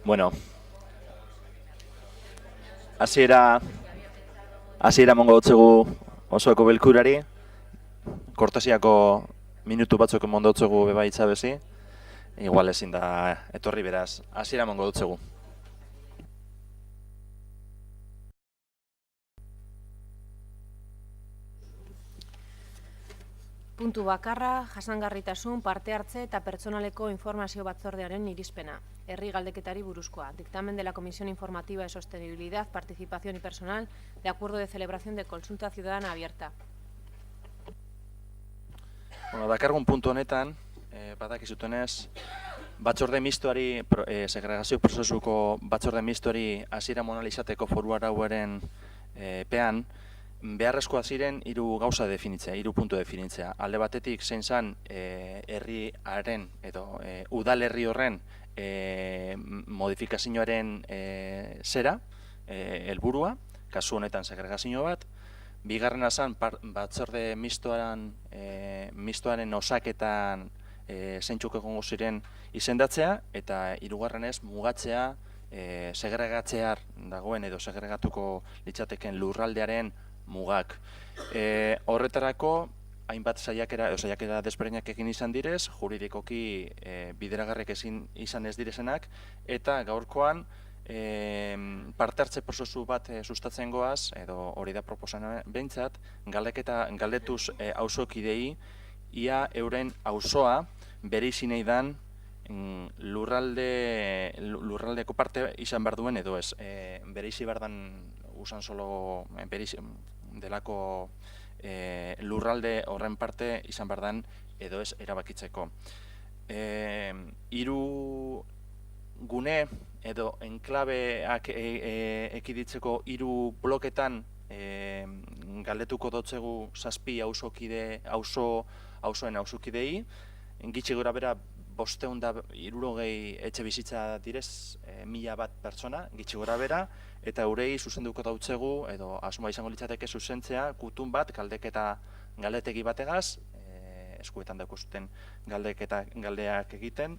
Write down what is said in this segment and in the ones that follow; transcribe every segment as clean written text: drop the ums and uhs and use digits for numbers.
Bueno, hasiera emango dotzegu osoeko bilkurari, kortesiako minutu batzuk emango dotzegu bebaitza bezi, igual ezin da etorri beraz, hasiera emango dotzegu. Puntu bakarra, jasangarritasun, parte hartze eta pertsonaleko informazio batzordearen irizpena. Herri galdeketari buruzkoa. Dictamen de la Comisión Informativa de Sostenibilidad, Participación y Personal de acuerdo de celebración de consulta ciudadana abierta. Bueno, dakargun puntu honetan, badakizutenez, batzorde mistoari, segregazio prozesuko batzorde mistoari hasiera monalizateko foru arauaren pean, beharrezkoa ziren hiru gauza definitzea, hiru puntu definitzea. Alde batetik zein zen herriaren edo udalerri horren modifikazioaren zera, helburua, kasu honetan segregazio bat. Bigarrena zen batzorde mistoaren osaketan zeintzuk egongo ziren izendatzea, eta hirugarrenez mugatzea segregatzear dagoen edo segregatuko litzateken lurraldearen mugak. Horretarako, hainbat saiakera desberdinak egin izan direz, juridikoki bideragarriak izan ez direzenak, eta gaurkoan parte hartze prozesu bat sustatzen goaz, edo hori da proposamena behintzat, galdetuz auzokidei, ia euren auzoa bere izinei dan lurraldeko parte izan behar duen edo ez. Bere izi behar dan usan solo delako lurralde horren parte izan behar dan edo ez erabakitzeko. Hiru gune edo enklabeak ekiditzeko hiru bloketan galdetuko dotzegu 7 auzoen auzokidei, gitxi gora bera 560 etxe bizitza direz, 1000 bat pertsona, gitxi gora bera, eta eurei zuzenduko dautzegu, edo asmoa izango litzateke zuzentzea, gutun bat, galdetegi bategaz, eskuetan dauko zuten galdeak egiten,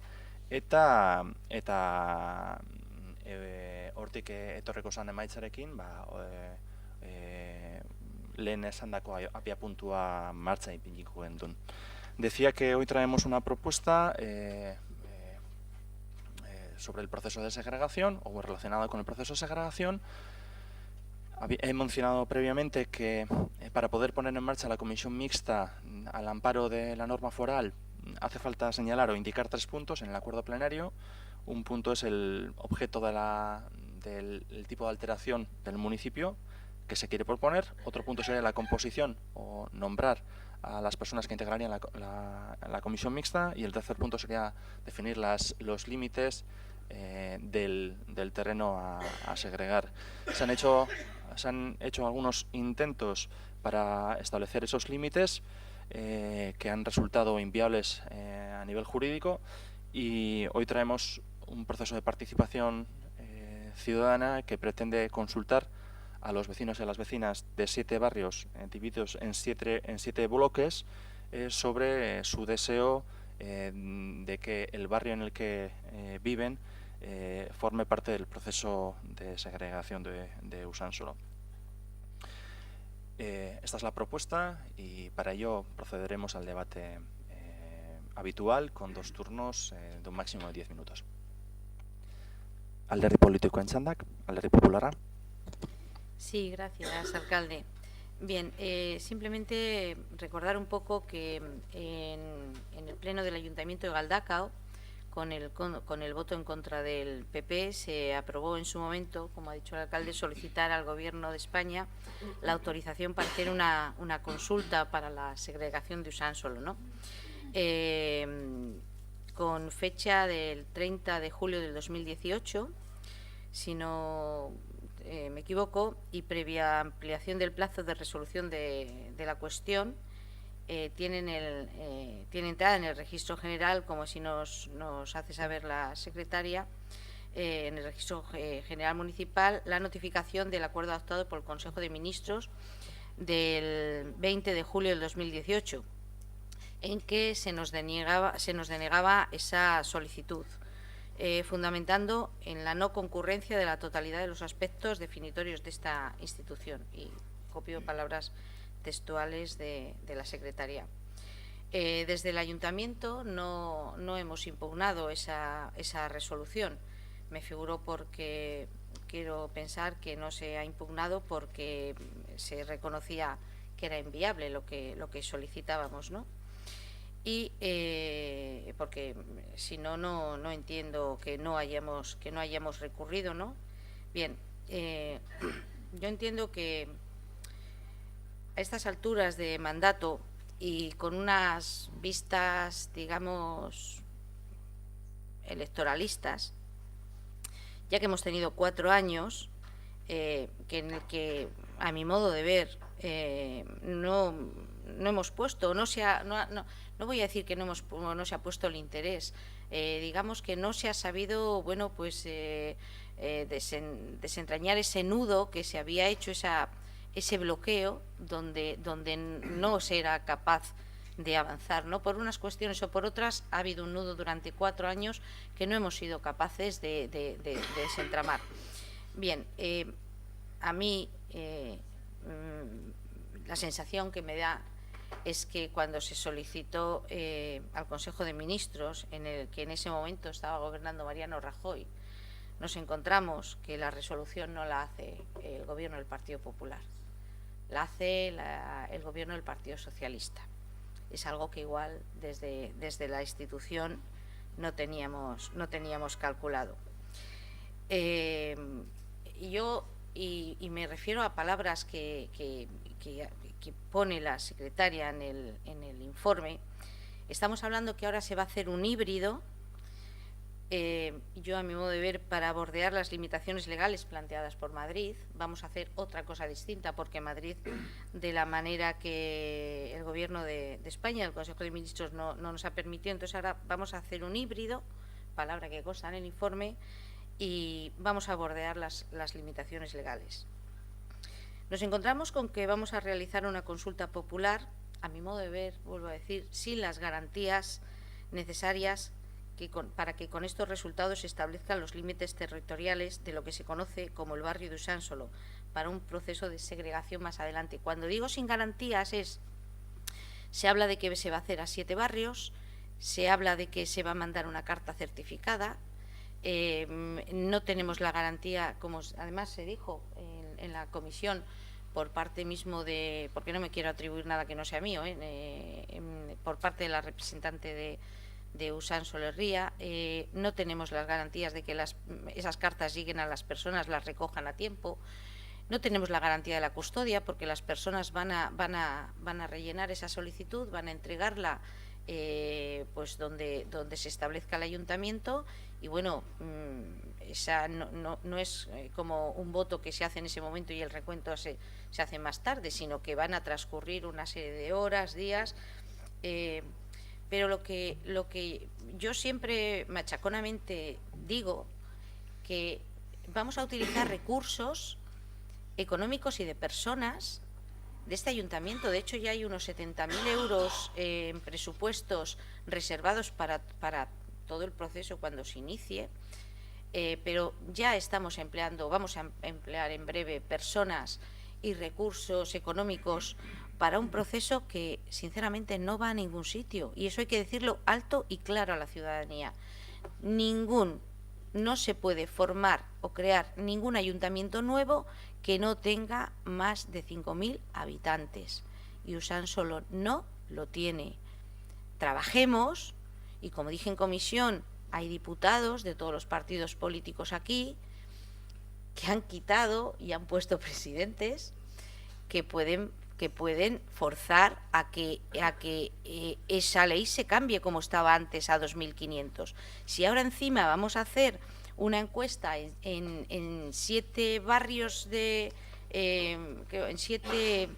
eta hortik etorreko zan emaitzarekin, lehen esandako abiapuntua martza ipiniko gendun. Decía que hoy traemos una propuesta sobre el proceso de segregación, o relacionada con el proceso de segregación. He mencionado previamente que para poder poner en marcha la comisión mixta al amparo de la norma foral hace falta señalar o indicar 3 puntos en el acuerdo plenario. Un punto es el objeto del tipo de alteración del municipio que se quiere proponer. Otro punto sería la composición o nombrar a las personas que integrarían la comisión mixta, y el tercer punto sería definir los límites del terreno a segregar. Se han hecho algunos intentos para establecer esos límites que han resultado inviables a nivel jurídico, y hoy traemos un proceso de participación ciudadana que pretende consultar a los vecinos y a las vecinas de 7 barrios divididos en 7 bloques sobre su deseo de que el barrio en el que viven forme parte del proceso de segregación de Usansolo. Esta es la propuesta, y para ello procederemos al debate habitual con 2 turnos de un máximo de 10 minutos. Alderdi politikoen txandak, Alderdi Popularra. Sí, gracias, alcalde. Bien, simplemente recordar un poco que en el pleno del Ayuntamiento de Galdakao, con el voto en contra del PP, se aprobó en su momento, como ha dicho el alcalde, solicitar al Gobierno de España la autorización para hacer una consulta para la segregación de Usansolo, ¿no? Con fecha del 30 de julio del 2018, si no me equivoco, y previa ampliación del plazo de resolución de la cuestión, tiene entrada en el registro general, como así nos hace saber la secretaria, en el registro general municipal, la notificación del acuerdo adoptado por el Consejo de Ministros del 20 de julio del 2018, en que se nos denegaba esa solicitud. fundamentando en la no concurrencia de la totalidad de los aspectos definitorios de esta institución. Y copio palabras textuales de la secretaria. Desde el Ayuntamiento no hemos impugnado esa resolución. Me figuro porque quiero pensar que no se ha impugnado porque se reconocía que era inviable lo que solicitábamos, ¿no? Y porque si no, no entiendo que no hayamos recurrido, ¿no? Bien, yo entiendo que a estas alturas de mandato y con unas vistas, digamos, electoralistas, ya que hemos tenido 4 años, en el que, a mi modo de ver, no hemos puesto, no voy a decir que no se ha puesto el interés, digamos que no se ha sabido, bueno, pues desentrañar ese nudo que se había hecho, ese bloqueo donde no se era capaz de avanzar, ¿no? Por unas cuestiones o por otras ha habido un nudo durante 4 años que no hemos sido capaces de desentramar. Bien, a mí la sensación que me da es que cuando se solicitó al Consejo de Ministros, en el que en ese momento estaba gobernando Mariano Rajoy, nos encontramos que la resolución no la hace el Gobierno del Partido Popular, la hace el Gobierno del Partido Socialista. Es algo que igual desde la institución no teníamos calculado. Y me refiero a palabras que pone la secretaria en el informe. Estamos hablando que ahora se va a hacer un híbrido. Yo, a mi modo de ver, para bordear las limitaciones legales planteadas por Madrid, vamos a hacer otra cosa distinta, porque Madrid, de la manera que el Gobierno de España, el Consejo de Ministros, no nos ha permitido, entonces ahora vamos a hacer un híbrido, palabra que consta en el informe, y vamos a bordear las limitaciones legales. Nos encontramos con que vamos a realizar una consulta popular, a mi modo de ver, vuelvo a decir, sin las garantías necesarias para que con estos resultados se establezcan los límites territoriales de lo que se conoce como el barrio de Usánsolo, para un proceso de segregación más adelante. Cuando digo sin garantías se habla de que se va a hacer a 7 barrios, se habla de que se va a mandar una carta certificada, no tenemos la garantía, como además se dijo en la comisión, por parte mismo porque no me quiero atribuir nada que no sea mío, por parte de la representante de Usánsolo Herría, no tenemos las garantías de que esas cartas lleguen a las personas, las recojan a tiempo. No tenemos la garantía de la custodia, porque las personas van a rellenar esa solicitud, van a entregarla pues donde se establezca el ayuntamiento, y bueno, esa no es como un voto que se hace en ese momento y el recuento se hace más tarde, sino que van a transcurrir una serie de horas, días. Pero lo que yo siempre machaconamente digo, que vamos a utilizar recursos económicos y de personas de este ayuntamiento. De hecho, ya hay unos 70.000 euros en presupuestos reservados para todo el proceso cuando se inicie, pero ya vamos a emplear en breve personas y recursos económicos para un proceso que sinceramente no va a ningún sitio, y eso hay que decirlo alto y claro a la ciudadanía. No se puede formar o crear ningún ayuntamiento nuevo que no tenga más de 5.000 habitantes, y Usánsolo no lo tiene. Trabajemos, y como dije en comisión, hay diputados de todos los partidos políticos aquí que han quitado y han puesto presidentes que pueden forzar a que esa ley se cambie como estaba antes a 2.500. Si ahora encima vamos a hacer una encuesta en 7 barrios en 7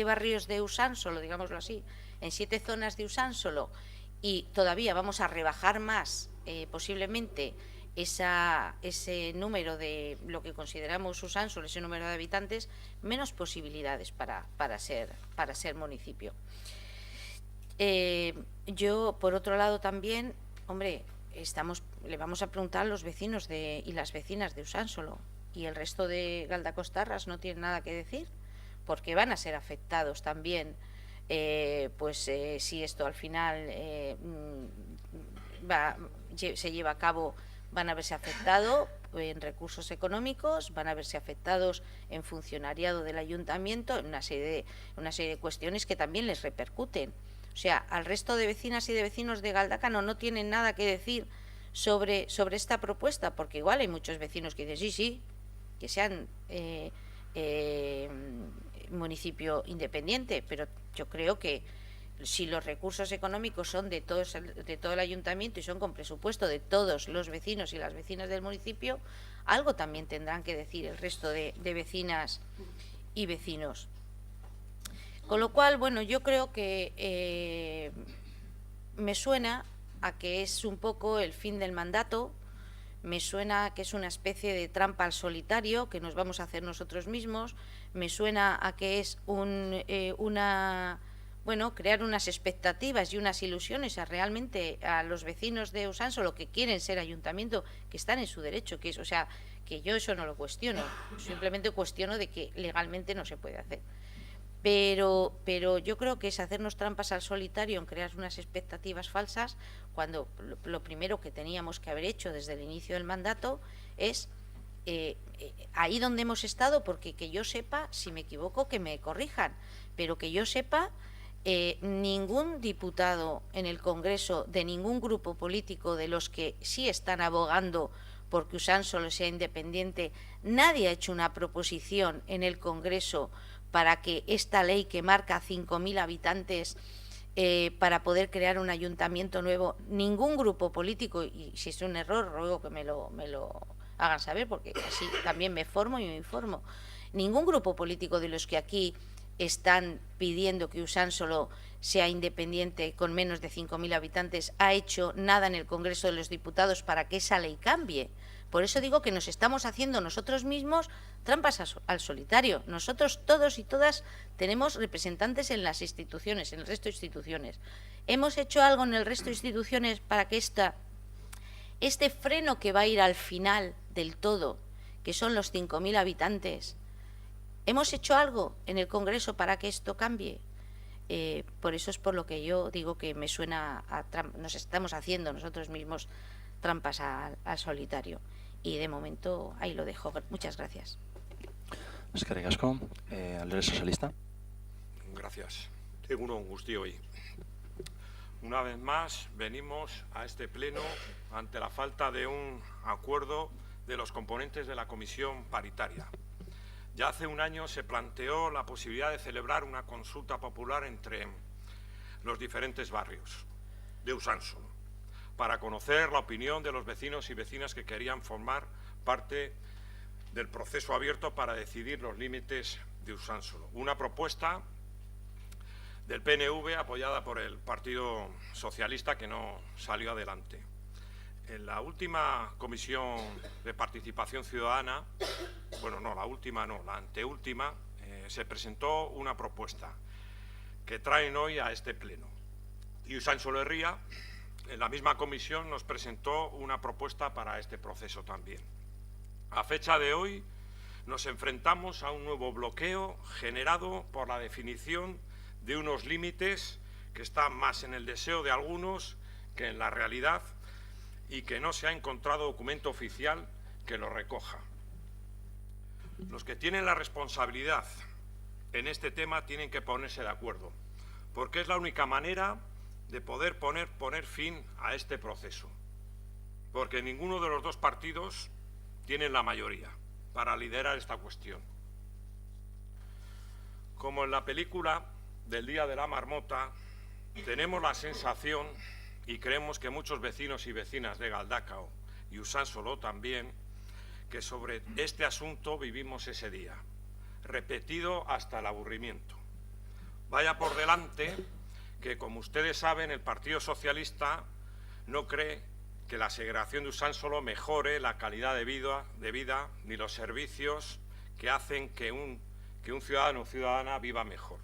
barrios de Usánsolo, digámoslo así, en 7 zonas de Usánsolo, y todavía vamos a rebajar más posiblemente ese número de lo que consideramos Usánsolo, ese número de habitantes, menos posibilidades para ser municipio. Yo, por otro lado, también, hombre, le vamos a preguntar a los vecinos y las vecinas de Usánsolo, y el resto de Galdacostarras no tienen nada que decir, porque van a ser afectados también, si esto al final se lleva a cabo, van a verse afectados en recursos económicos, van a verse afectados en funcionariado del ayuntamiento, en una serie de cuestiones que también les repercuten. O sea, al resto de vecinas y de vecinos de Galdacano no tienen nada que decir sobre esta propuesta, porque igual hay muchos vecinos que dicen sí, que sean municipio independiente, pero yo creo que si los recursos económicos son de todo el ayuntamiento y son con presupuesto de todos los vecinos y las vecinas del municipio, algo también tendrán que decir el resto de vecinas y vecinos. Con lo cual, bueno, yo creo que me suena a que es un poco el fin del mandato, me suena a que es una especie de trampa al solitario que nos vamos a hacer nosotros mismos, me suena a que es crear unas expectativas y unas ilusiones realmente a los vecinos de Usánsolo que quieren ser ayuntamiento, que están en su derecho, que yo eso no lo cuestiono, simplemente cuestiono de que legalmente no se puede hacer. Pero yo creo que es hacernos trampas al solitario en crear unas expectativas falsas, cuando lo primero que teníamos que haber hecho desde el inicio del mandato es ahí donde hemos estado, porque que yo sepa, si me equivoco que me corrijan, pero que yo sepa, ningún diputado en el Congreso de ningún grupo político de los que sí están abogando porque Usánsolo sea independiente, nadie ha hecho una proposición en el Congreso para que esta ley que marca 5.000 habitantes para poder crear un ayuntamiento nuevo, ningún grupo político, y si es un error ruego que me lo hagan saber, porque así también me formo y me informo, ningún grupo político de los que aquí están pidiendo que Usánsolo sea independiente con menos de 5.000 habitantes ha hecho nada en el Congreso de los Diputados para que esa ley cambie. Por eso digo que nos estamos haciendo nosotros mismos trampas al solitario. Nosotros todos y todas tenemos representantes en las instituciones, en el resto de instituciones. ¿Hemos hecho algo en el resto de instituciones para que este freno que va a ir al final del todo, que son los 5.000 habitantes, hemos hecho algo en el Congreso para que esto cambie? Por eso es por lo que yo digo que me suena nos estamos haciendo nosotros mismos trampas al solitario. Y de momento ahí lo dejo. Muchas gracias. Eskerrik asko. Alderdi Sozialista. Gracias. Egunon guztioi. Una vez más venimos a este pleno ante la falta de un acuerdo de los componentes de la comisión paritaria. Ya hace un año se planteó la posibilidad de celebrar una consulta popular entre los diferentes barrios de Usánsolo, para conocer la opinión de los vecinos y vecinas que querían formar parte del proceso abierto para decidir los límites de Usánsolo. Una propuesta del PNV apoyada por el Partido Socialista que no salió adelante. En la última comisión de participación ciudadana, la anteúltima, se presentó una propuesta que traen hoy a este pleno. Y Usánsolo Herria, en la misma comisión, nos presentó una propuesta para este proceso también. A fecha de hoy nos enfrentamos a un nuevo bloqueo generado por la definición de unos límites que están más en el deseo de algunos que en la realidad, y que no se ha encontrado documento oficial que lo recoja. Los que tienen la responsabilidad en este tema tienen que ponerse de acuerdo, porque es la única manera de poder poner fin a este proceso, porque ninguno de los dos partidos tiene la mayoría para liderar esta cuestión. Como en la película del Día de la Marmota, tenemos la sensación, y creemos que muchos vecinos y vecinas de Galdacao y Usánsolo también, que sobre este asunto vivimos ese día, repetido hasta el aburrimiento. Vaya por delante que, como ustedes saben, el Partido Socialista no cree que la segregación de Usánsolo mejore la calidad de vida ni los servicios que hacen que un ciudadano o ciudadana viva mejor.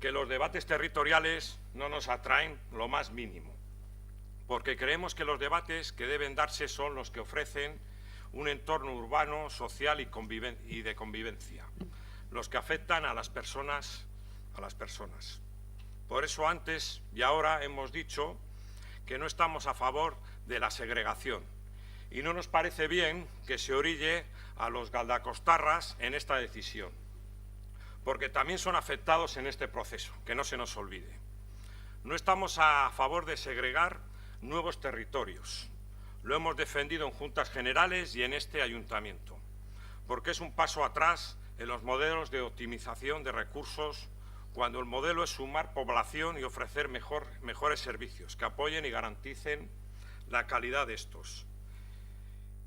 Que los debates territoriales no nos atraen lo más mínimo. porque creemos que los debates que deben darse son los que ofrecen un entorno urbano, social y de convivencia, los que afectan a las personas. Por eso antes y ahora hemos dicho que no estamos a favor de la segregación y no nos parece bien que se orille a los galdacostarras en esta decisión, porque también son afectados en este proceso, que no se nos olvide. No estamos a favor de segregar nuevos territorios. Lo hemos defendido en Juntas Generales y en este Ayuntamiento, porque es un paso atrás en los modelos de optimización de recursos, cuando el modelo es sumar población y ofrecer mejores servicios que apoyen y garanticen la calidad de estos.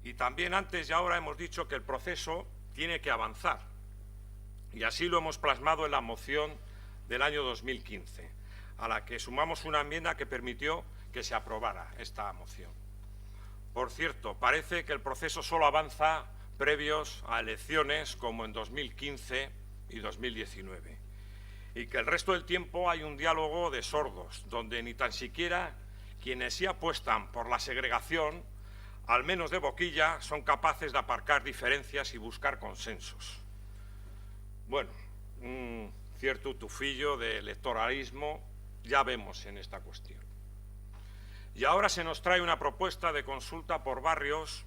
Y también antes y ahora hemos dicho que el proceso tiene que avanzar, y así lo hemos plasmado en la moción del año 2015, a la que sumamos una enmienda que permitió que se aprobara esta moción. Por cierto, parece que el proceso solo avanza previos a elecciones como en 2015 y 2019, y que el resto del tiempo hay un diálogo de sordos, donde ni tan siquiera quienes sí apuestan por la segregación, al menos de boquilla, son capaces de aparcar diferencias y buscar consensos. Bueno, un cierto tufillo de electoralismo ya vemos en esta cuestión. Y ahora se nos trae una propuesta de consulta por barrios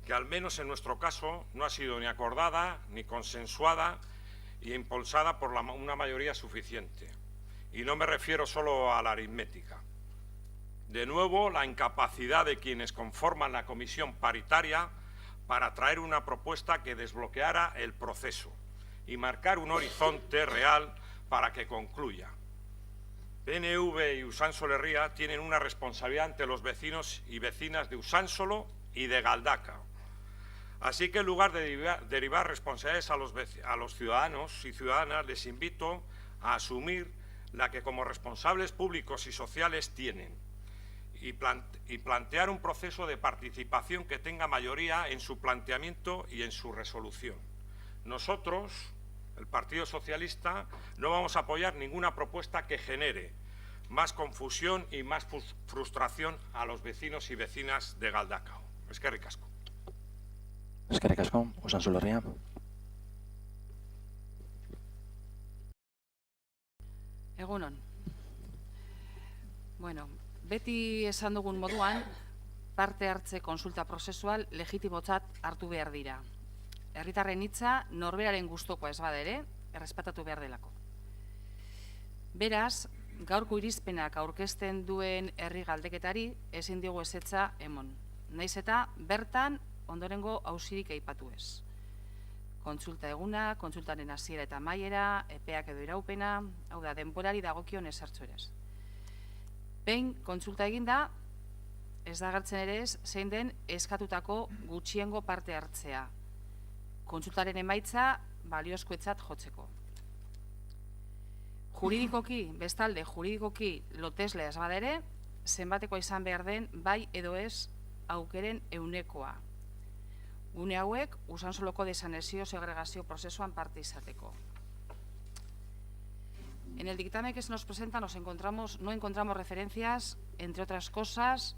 que, al menos en nuestro caso, no ha sido ni acordada ni consensuada y impulsada por una mayoría suficiente. Y no me refiero solo a la aritmética. De nuevo, la incapacidad de quienes conforman la comisión paritaria para traer una propuesta que desbloqueara el proceso y marcar un horizonte real para que concluya. PNV y Usánsolo Herria tienen una responsabilidad ante los vecinos y vecinas de Usánsolo y de Galdacao. Así que en lugar de derivar responsabilidades a los ciudadanos y ciudadanas, les invito a asumir la que como responsables públicos y sociales tienen y plantear un proceso de participación que tenga mayoría en su planteamiento y en su resolución. Nosotros, el Partido Socialista, no vamos a apoyar ninguna propuesta que genere más confusión y más frustración a los vecinos y vecinas de Galdacao. Eskerrik asko. Eskerrik asko, Usánsolo Herria. Egunon. Bueno, beti esan dugun moduan, parte hartze konsulta prozesual legitimotzat hartu behar dira. Herritarren hitza norberaren gustukoa ez bada ere, errespetatu behar delako. Beraz, gaurko irizpenak aurkezten duen herri galdeketari ezin diogu ezetza emon. Naiz eta bertan ondorengo auzirik aipatu ez. Kontsulta eguna, kontsultaren hasiera eta amaiera, epeak edo iraupena, hau da, denborari dagokion ezertxo ere ez. Behin kontsulta eginda, ez da agertzen ere ez, zein den eskatutako gutxiengo parte hartzea. Kontsultaren emaitza baliozkoetzat jotzeko. Juridikoki, bestalde, juridikoki lotesle ez bada ere, zenbatekoa izan behar den bai edo ez aukeren eunekoa. Gune hauek, Usansoloko desanexio segregazio prozesuan parte izateko. En el dictamen que se nos presenta no encontramos referencias, entre otras cosas,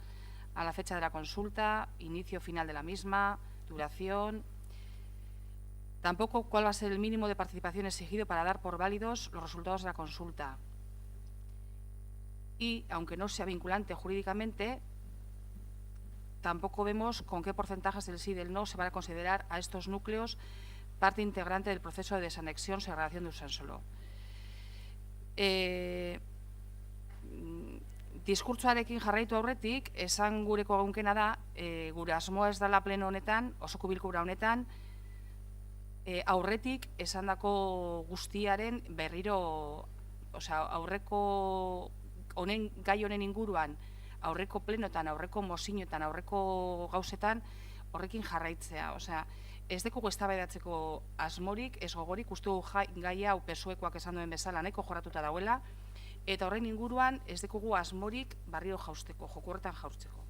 a la fecha de la consulta, inicio final de la misma, duración. Tampoco cuál va a ser el mínimo de participación exigido para dar por válidos los resultados de la consulta. Y, aunque no sea vinculante jurídicamente, tampoco vemos con qué porcentajes del sí y del no se van a considerar a estos núcleos parte integrante del proceso de desanexión segregación de Usansolo. Diskurtsoarekin jarraitu aurretik, esan gureko gaunkena da, gure asmoa ez dela pleno honetan, osoko bilkura honetan, aurretik esandako guztiaren berriro, aurreko gai honen inguruan, aurreko plenotan, aurreko mozinoetan, aurreko gauzetan, horrekin jarraitzea. Ez dekugu eztabaidatzeko asmorik, ez gogorik, uste dugu gaia hau PSOEkoak esan duen bezala nahiko jorratuta dauela, eta horren inguruan ez dekugu asmorik barrio jausteko, joko horretan jausteko.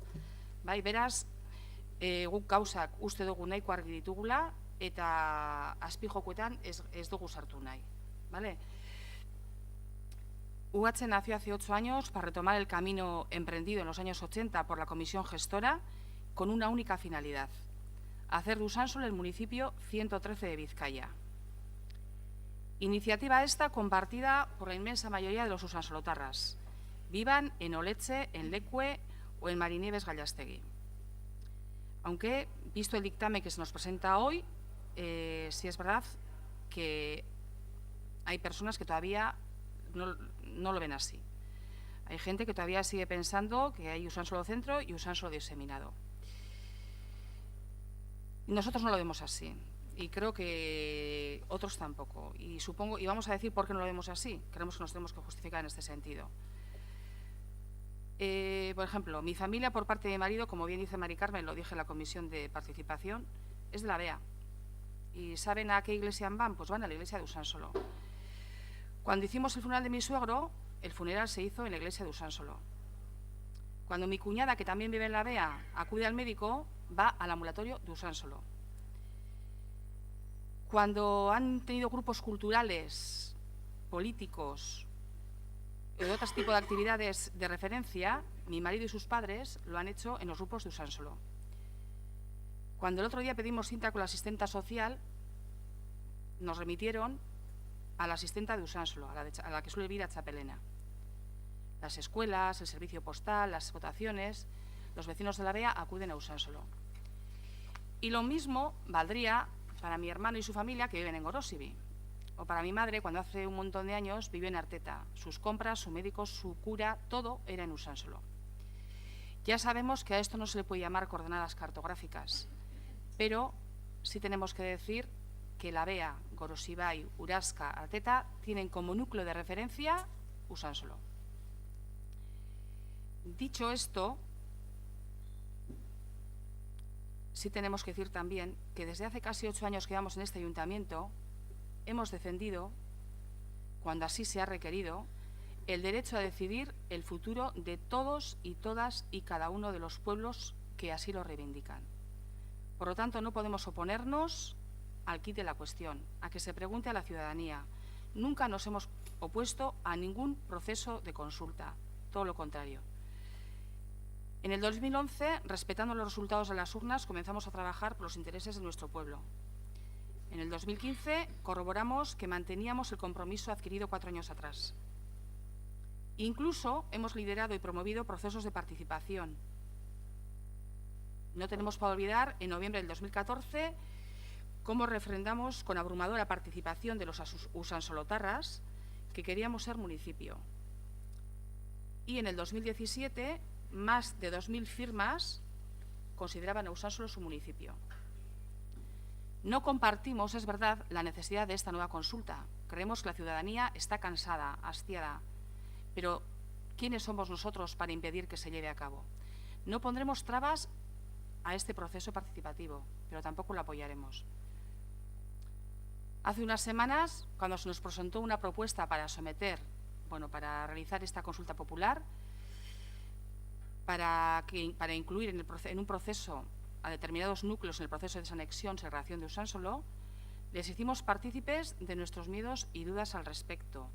Beraz, guk gauzak uste dugu nahiko argi ditugula, eta azpi jokoetan ez dugu sartu nahi. UH nació hace 8 años para retomar el camino emprendido en los años 80 por la Comisión Gestora con una única finalidad: hacer de Usánsolo el municipio 113 de Vizcaya. Iniciativa esta compartida por la inmensa mayoría de los usansolotarras, vivan en Oletxe, en Lecue o en Marinieves Gallastegui. Aunque, visto el dictamen que se nos presenta hoy, sí es verdad que hay personas que todavía no lo ven así. Hay gente que todavía sigue pensando que hay Usánsolo centro y Usánsolo diseminado. Nosotros no lo vemos así y creo que otros tampoco. Y vamos a decir por qué no lo vemos así. Creemos que nos tenemos que justificar en este sentido. Por ejemplo, mi familia por parte de mi marido, como bien dice Mari Carmen, lo dije en la comisión de participación, es de la Bea. ¿Y saben a qué iglesia van? Pues van a la iglesia de Usánsolo. Cuando hicimos el funeral de mi suegro, el funeral se hizo en la iglesia de Usánsolo. Cuando mi cuñada, que también vive en la Bea, acude al médico, va al ambulatorio de Usánsolo. Cuando han tenido grupos culturales, políticos o de otros tipos de actividades de referencia, mi marido y sus padres lo han hecho en los grupos de Usánsolo. Cuando el otro día pedimos cita con la asistenta social, nos remitieron a la asistenta de Usánsolo, a la que suele vivir a Chapelena. Las escuelas, el servicio postal, las votaciones, los vecinos de la Bea acuden a Usánsolo. Y lo mismo valdría para mi hermano y su familia que viven en Gorosibi. O para mi madre, cuando hace un montón de años vivió en Arteta. Sus compras, su médico, su cura, todo era en Usánsolo. Ya sabemos que a esto no se le puede llamar coordenadas cartográficas, pero sí tenemos que decir que la Bea, Gorosibay, Urasca, Arteta tienen como núcleo de referencia Usánsolo. Dicho esto, sí tenemos que decir también que desde hace casi 8 años que llevamos en este ayuntamiento hemos defendido, cuando así se ha requerido, el derecho a decidir el futuro de todos y todas y cada uno de los pueblos que así lo reivindican. Por lo tanto, no podemos oponernos al quid de la cuestión, a que se pregunte a la ciudadanía. Nunca nos hemos opuesto a ningún proceso de consulta, todo lo contrario. En el 2011, respetando los resultados de las urnas, comenzamos a trabajar por los intereses de nuestro pueblo. En el 2015 corroboramos que manteníamos el compromiso adquirido 4 años atrás. Incluso hemos liderado y promovido procesos de participación. No tenemos para olvidar, en noviembre del 2014, cómo refrendamos con abrumadora participación de los usansolotarras que queríamos ser municipio. Y en el 2017, más de 2.000 firmas consideraban a Usánsolo su municipio. No compartimos, es verdad, la necesidad de esta nueva consulta. Creemos que la ciudadanía está cansada, hastiada. Pero, ¿quiénes somos nosotros para impedir que se lleve a cabo? No pondremos trabas a este proceso participativo, pero tampoco lo apoyaremos. Hace unas semanas, cuando se nos presentó una propuesta para para realizar esta consulta popular, para incluir en un proceso a determinados núcleos en el proceso de desanexión, segregación de Usánsolo, les hicimos partícipes de nuestros miedos y dudas al respecto.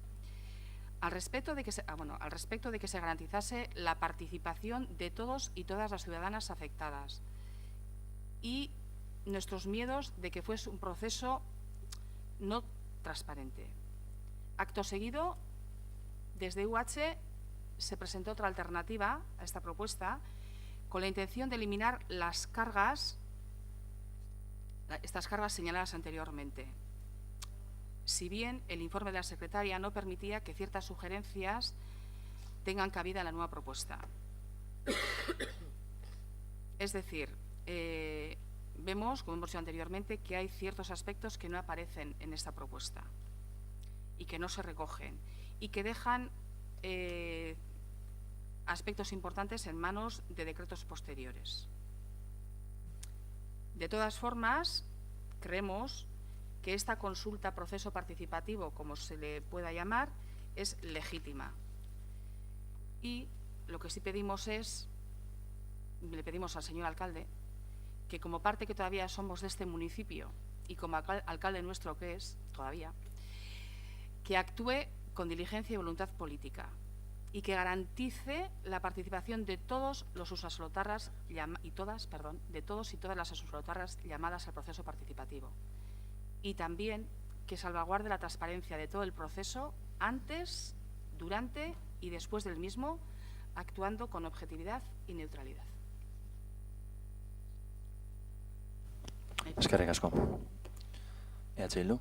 Al respecto de que se garantizase la participación de todos y todas las ciudadanas afectadas y nuestros miedos de que fuese un proceso no transparente. Acto seguido, desde UH se presentó otra alternativa a esta propuesta con la intención de eliminar estas cargas señaladas anteriormente. Si bien el informe de la secretaria no permitía que ciertas sugerencias tengan cabida en la nueva propuesta. Es decir, vemos, como hemos dicho anteriormente, que hay ciertos aspectos que no aparecen en esta propuesta y que no se recogen y que dejan aspectos importantes en manos de decretos posteriores. De todas formas, creemos que esta consulta, proceso participativo, como se le pueda llamar, es legítima. Y lo que sí pedimos le pedimos al señor alcalde, que como parte que todavía somos de este municipio y como alcalde nuestro que es, todavía, que actúe con diligencia y voluntad política y que garantice la participación de todos los usasolotarras de todos y todas las usasolotarras llamadas al proceso participativo, y también que salvaguarde la transparencia de todo el proceso antes, durante y después del mismo, actuando con objetividad y neutralidad. Eskerrik asko. Bildu.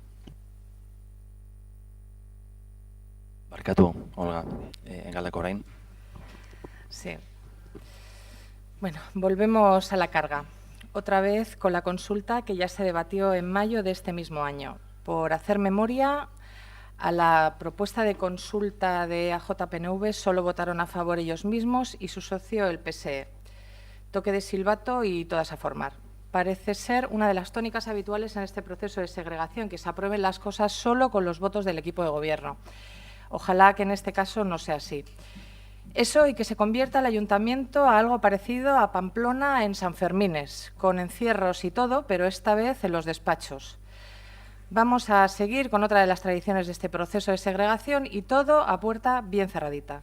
Barkatu, Olga, galdeko orain. Sí. Bueno, volvemos a la carga. Otra vez con la consulta que ya se debatió en mayo de este mismo año. Por hacer memoria, a la propuesta de consulta de AJPNV solo votaron a favor ellos mismos y su socio, el PSE. Toque de silbato y todas a formar. Parece ser una de las tónicas habituales en este proceso de segregación, que se aprueben las cosas solo con los votos del equipo de gobierno. Ojalá que en este caso no sea así. Eso, y que se convierta el ayuntamiento a algo parecido a Pamplona en Sanfermines, con encierros y todo, pero esta vez en los despachos. Vamos a seguir con otra de las tradiciones de este proceso de segregación y todo a puerta bien cerradita.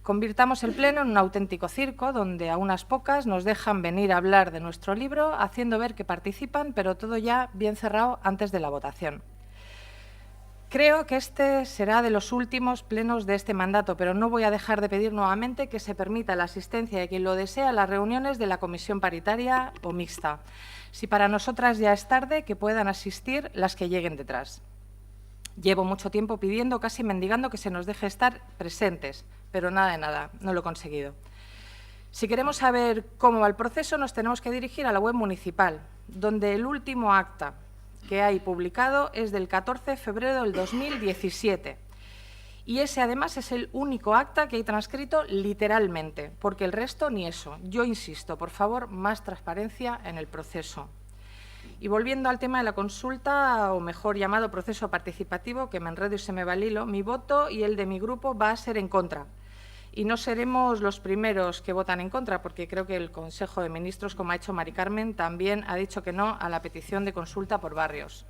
Convirtamos el pleno en un auténtico circo donde a unas pocas nos dejan venir a hablar de nuestro libro, haciendo ver que participan, pero todo ya bien cerrado antes de la votación. Creo que este será de los últimos plenos de este mandato, pero no voy a dejar de pedir nuevamente que se permita la asistencia de quien lo desea a las reuniones de la comisión paritaria o mixta. Si para nosotras ya es tarde, que puedan asistir las que lleguen detrás. Llevo mucho tiempo pidiendo, casi mendigando, que se nos deje estar presentes, pero nada de nada, no lo he conseguido. Si queremos saber cómo va el proceso, nos tenemos que dirigir a la web municipal, donde el último acta que hay publicado es del 14 de febrero del 2017. Y ese, además, es el único acta que hay transcrito literalmente, porque el resto ni eso. Yo insisto, por favor, más transparencia en el proceso. Y volviendo al tema de la consulta, o mejor llamado proceso participativo, que me enredo y se me va el hilo, mi voto y el de mi grupo va a ser en contra. Y no seremos los primeros que votan en contra, porque creo que el Consejo de Ministros, como ha hecho Mari Carmen, también ha dicho que no a la petición de consulta por barrios.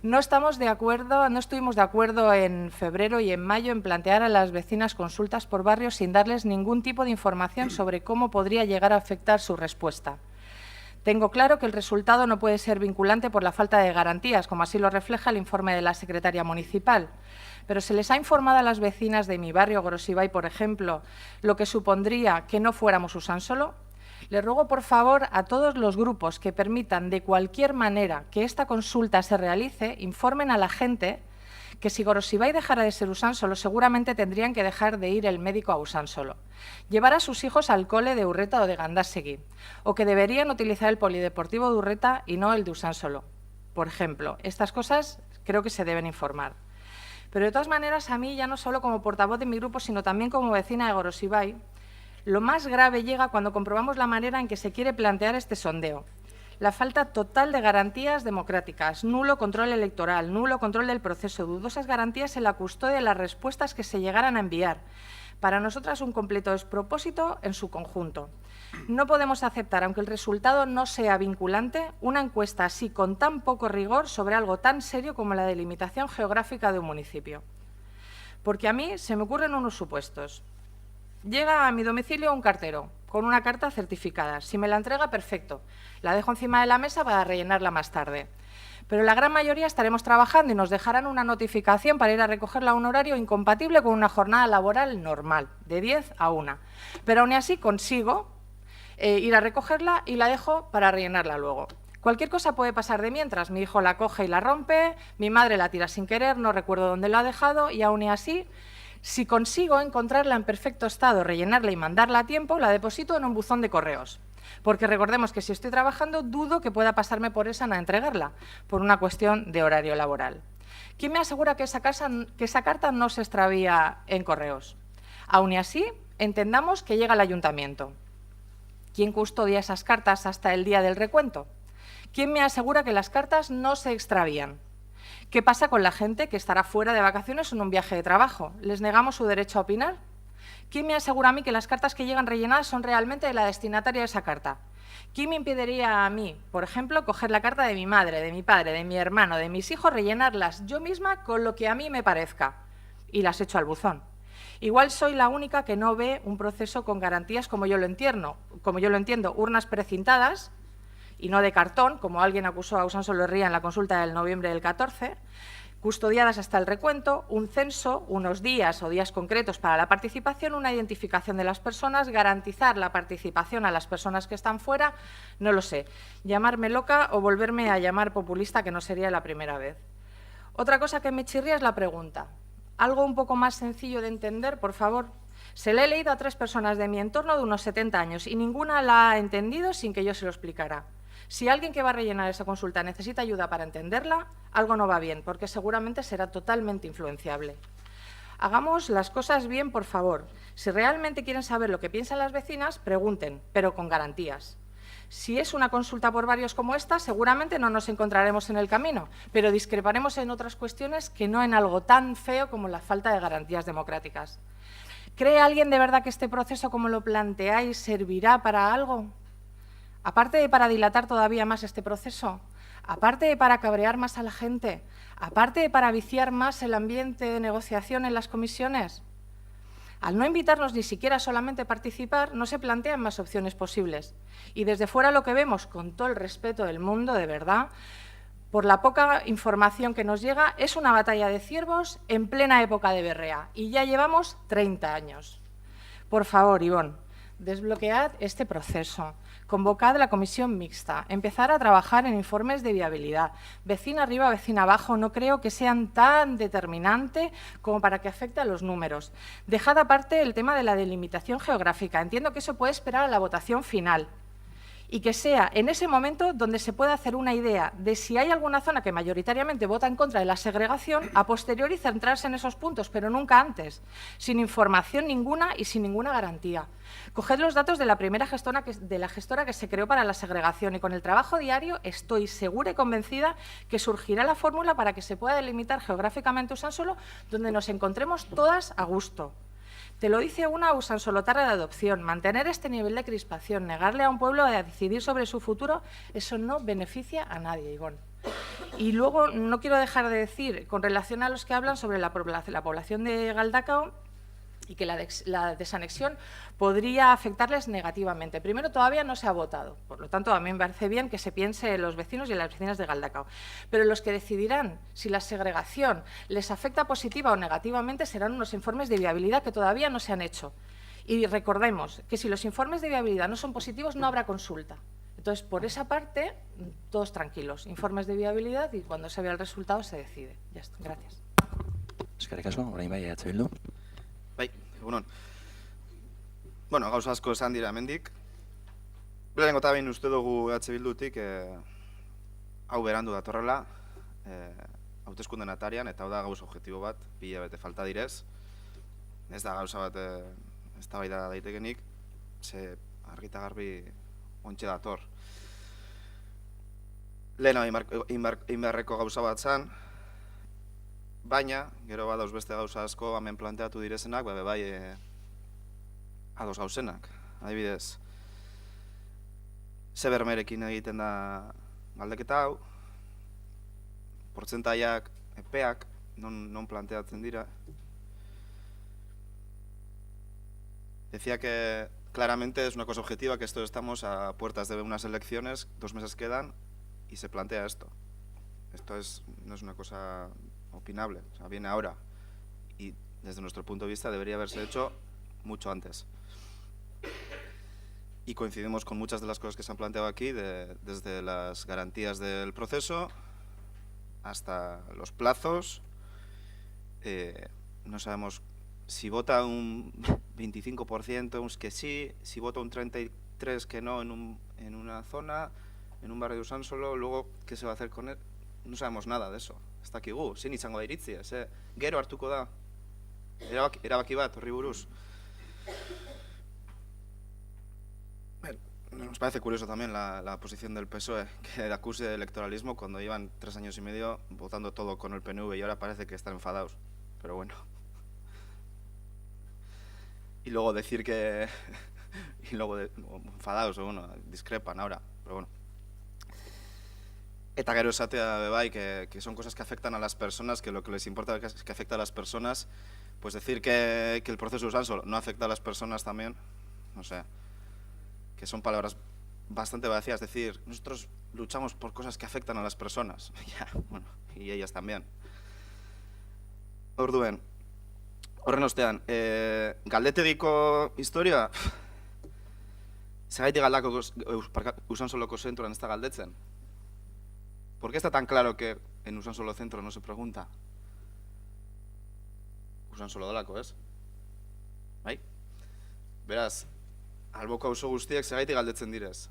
No estuvimos de acuerdo en febrero y en mayo en plantear a las vecinas consultas por barrios sin darles ningún tipo de información sobre cómo podría llegar a afectar su respuesta. Tengo claro que el resultado no puede ser vinculante por la falta de garantías, como así lo refleja el informe de la secretaria municipal. Pero se les ha informado a las vecinas de mi barrio, Gorosibay, por ejemplo, lo que supondría que no fuéramos Usánsolo. Les ruego, por favor, a todos los grupos que permitan de cualquier manera que esta consulta se realice, informen a la gente que si Gorosibay dejara de ser Usánsolo, seguramente tendrían que dejar de ir el médico a Usánsolo, llevar a sus hijos al cole de Urreta o de Gandásegui, o que deberían utilizar el polideportivo de Urreta y no el de Usánsolo. Por ejemplo, estas cosas creo que se deben informar. Pero de todas maneras, a mí, ya no solo como portavoz de mi grupo, sino también como vecina de Gorosibay, lo más grave llega cuando comprobamos la manera en que se quiere plantear este sondeo. La falta total de garantías democráticas, nulo control electoral, nulo control del proceso, dudosas garantías en la custodia de las respuestas que se llegaran a enviar. Para nosotras, un completo despropósito en su conjunto. No podemos aceptar, aunque el resultado no sea vinculante, una encuesta así con tan poco rigor sobre algo tan serio como la delimitación geográfica de un municipio. Porque a mí se me ocurren unos supuestos. Llega a mi domicilio un cartero con una carta certificada. Si me la entrega, perfecto. La dejo encima de la mesa para rellenarla más tarde. Pero la gran mayoría estaremos trabajando y nos dejarán una notificación para ir a recogerla a un horario incompatible con una jornada laboral normal, de 10 a 1. Pero aún así consigo ir a recogerla y la dejo para rellenarla luego. Cualquier cosa puede pasar de mientras. Mi hijo la coge y la rompe, mi madre la tira sin querer, no recuerdo dónde lo ha dejado y aún así, si consigo encontrarla en perfecto estado, rellenarla y mandarla a tiempo, la deposito en un buzón de correos. Porque recordemos que si estoy trabajando, dudo que pueda pasarme por esa a entregarla, por una cuestión de horario laboral. ¿Quién me asegura que esa carta no se extravía en correos? Aún así, entendamos que llega al ayuntamiento. ¿Quién custodia esas cartas hasta el día del recuento? ¿Quién me asegura que las cartas no se extravían? ¿Qué pasa con la gente que estará fuera de vacaciones o en un viaje de trabajo? ¿Les negamos su derecho a opinar? ¿Quién me asegura a mí que las cartas que llegan rellenadas son realmente de la destinataria de esa carta? ¿Quién me impediría a mí, por ejemplo, coger la carta de mi madre, de mi padre, de mi hermano, de mis hijos, rellenarlas yo misma con lo que a mí me parezca? y las echo al buzón. Igual soy la única que no ve un proceso con garantías como yo lo entiendo, urnas precintadas y no de cartón, como alguien acusó a Usánsolo Herría en la consulta del noviembre del 14, custodiadas hasta el recuento, un censo, unos días o días concretos para la participación, una identificación de las personas, garantizar la participación a las personas que están fuera, no lo sé, llamarme loca o volverme a llamar populista, que no sería la primera vez. Otra cosa que me chirría es la pregunta. Algo un poco más sencillo de entender, por favor. Se la he leído a 3 personas de mi entorno de unos 70 años y ninguna la ha entendido sin que yo se lo explicara. Si alguien que va a rellenar esa consulta necesita ayuda para entenderla, algo no va bien, porque seguramente será totalmente influenciable. Hagamos las cosas bien, por favor. Si realmente quieren saber lo que piensan las vecinas, pregunten, pero con garantías. Si es una consulta por varios como esta, seguramente no nos encontraremos en el camino, pero discreparemos en otras cuestiones que no en algo tan feo como la falta de garantías democráticas. ¿Cree alguien de verdad que este proceso, como lo planteáis, servirá para algo? Aparte de para dilatar todavía más este proceso, aparte de para cabrear más a la gente, aparte de para viciar más el ambiente de negociación en las comisiones. Al no invitarnos ni siquiera solamente a participar, no se plantean más opciones posibles. Y desde fuera lo que vemos, con todo el respeto del mundo, de verdad, por la poca información que nos llega, es una batalla de ciervos en plena época de berrea. Y ya llevamos 30 años. Por favor, Ivonne, desbloquead este proceso. Convocad la comisión mixta, empezar a trabajar en informes de viabilidad. Vecina arriba, vecina abajo, no creo que sean tan determinantes como para que afecte a los números. Dejad aparte el tema de la delimitación geográfica. Entiendo que eso puede esperar a la votación final y que sea en ese momento donde se pueda hacer una idea de si hay alguna zona que mayoritariamente vota en contra de la segregación, a posteriori centrarse en esos puntos, pero nunca antes, sin información ninguna y sin ninguna garantía. Coged los datos de la primera gestora que se creó para la segregación y con el trabajo diario estoy segura y convencida que surgirá la fórmula para que se pueda delimitar geográficamente Usánsolo donde nos encontremos todas a gusto. Te lo dice una usansolotarra de adopción. Mantener este nivel de crispación, negarle a un pueblo a decidir sobre su futuro, eso no beneficia a nadie, Ivonne. Y luego no quiero dejar de decir, con relación a los que hablan sobre la población de Galdakao, y que la desanexión podría afectarles negativamente. Primero, todavía no se ha votado, por lo tanto, a mí me parece bien que se piense en los vecinos y en las vecinas de Galdakao. Pero los que decidirán si la segregación les afecta positiva o negativamente serán unos informes de viabilidad que todavía no se han hecho. Y recordemos que si los informes de viabilidad no son positivos, no habrá consulta. Entonces, por esa parte, todos tranquilos. Informes de viabilidad y cuando se vea el resultado se decide. Ya está. Gracias. Eskerrik asko, orain bai, EH Bildu. Bai, egunon. Bueno, gauza asko esan dira hemendik. Lehenengo eta behin uste dugu EH Bildutik hau berandu datorrela hauteskunden atarian, eta hau da gauza objektibo bat, 2 hilabete falta direz. Ez da gauza bat eztabaida daitekenik, ze argita garbi ontxe dator. Lehen inbarreko gauza bat zan, baina, gero badauz beste gauza asko hemen planteatu direzenak, bai ados gauzenak. Adibidez, ze bermerekin egiten da galdeketa hau, portzentaiak, epeak, non planteatzen dira. Decía que claramente es una cosa objetiva, que esto estamos a puertas de unas elecciones, 2 meses quedan y se plantea esto. Esto no es una cosa opinable, o sea, viene ahora y desde nuestro punto de vista debería haberse hecho mucho antes. Y coincidimos con muchas de las cosas que se han planteado aquí, desde las garantías del proceso hasta los plazos. No sabemos si vota un 25% un que sí, si vota un 33% que no en una zona, en un barrio de Usánsolo, luego qué se va a hacer con él. No sabemos nada de eso. Ez dakigu, zin izango da iritzia, gero hartuko da, erabaki bat, horri buruz. Nos parece curioso también la posición del PSOE, que acuse de electoralismo cuando llevan 3 años y medio votando todo con el PNV y ahora parece que están enfadados, pero bueno. Y luego decir que... enfadados, o bueno, discrepan ahora, pero bueno. Eta gero esatea bebai, que son cosas que afectan a las personas, que lo que les importa es que afecta a las personas, pues decir que el proceso de Usánsolo no afecta a las personas también, no sé, que son palabras bastante vacías, es decir, nosotros luchamos por cosas que afectan a las personas, ya, bueno, y ellas también. Orduen, horren ostean, galdetegiko historia, zergaitik galdako Usansoloko zentroan ez da galdetzen? ¿Por qué está tan claro que en Usansolo Centro no se pregunta? Usansolo delako, ez? Bai? Beraz, alboko auzo guztiek zergaitik galdetzen direz.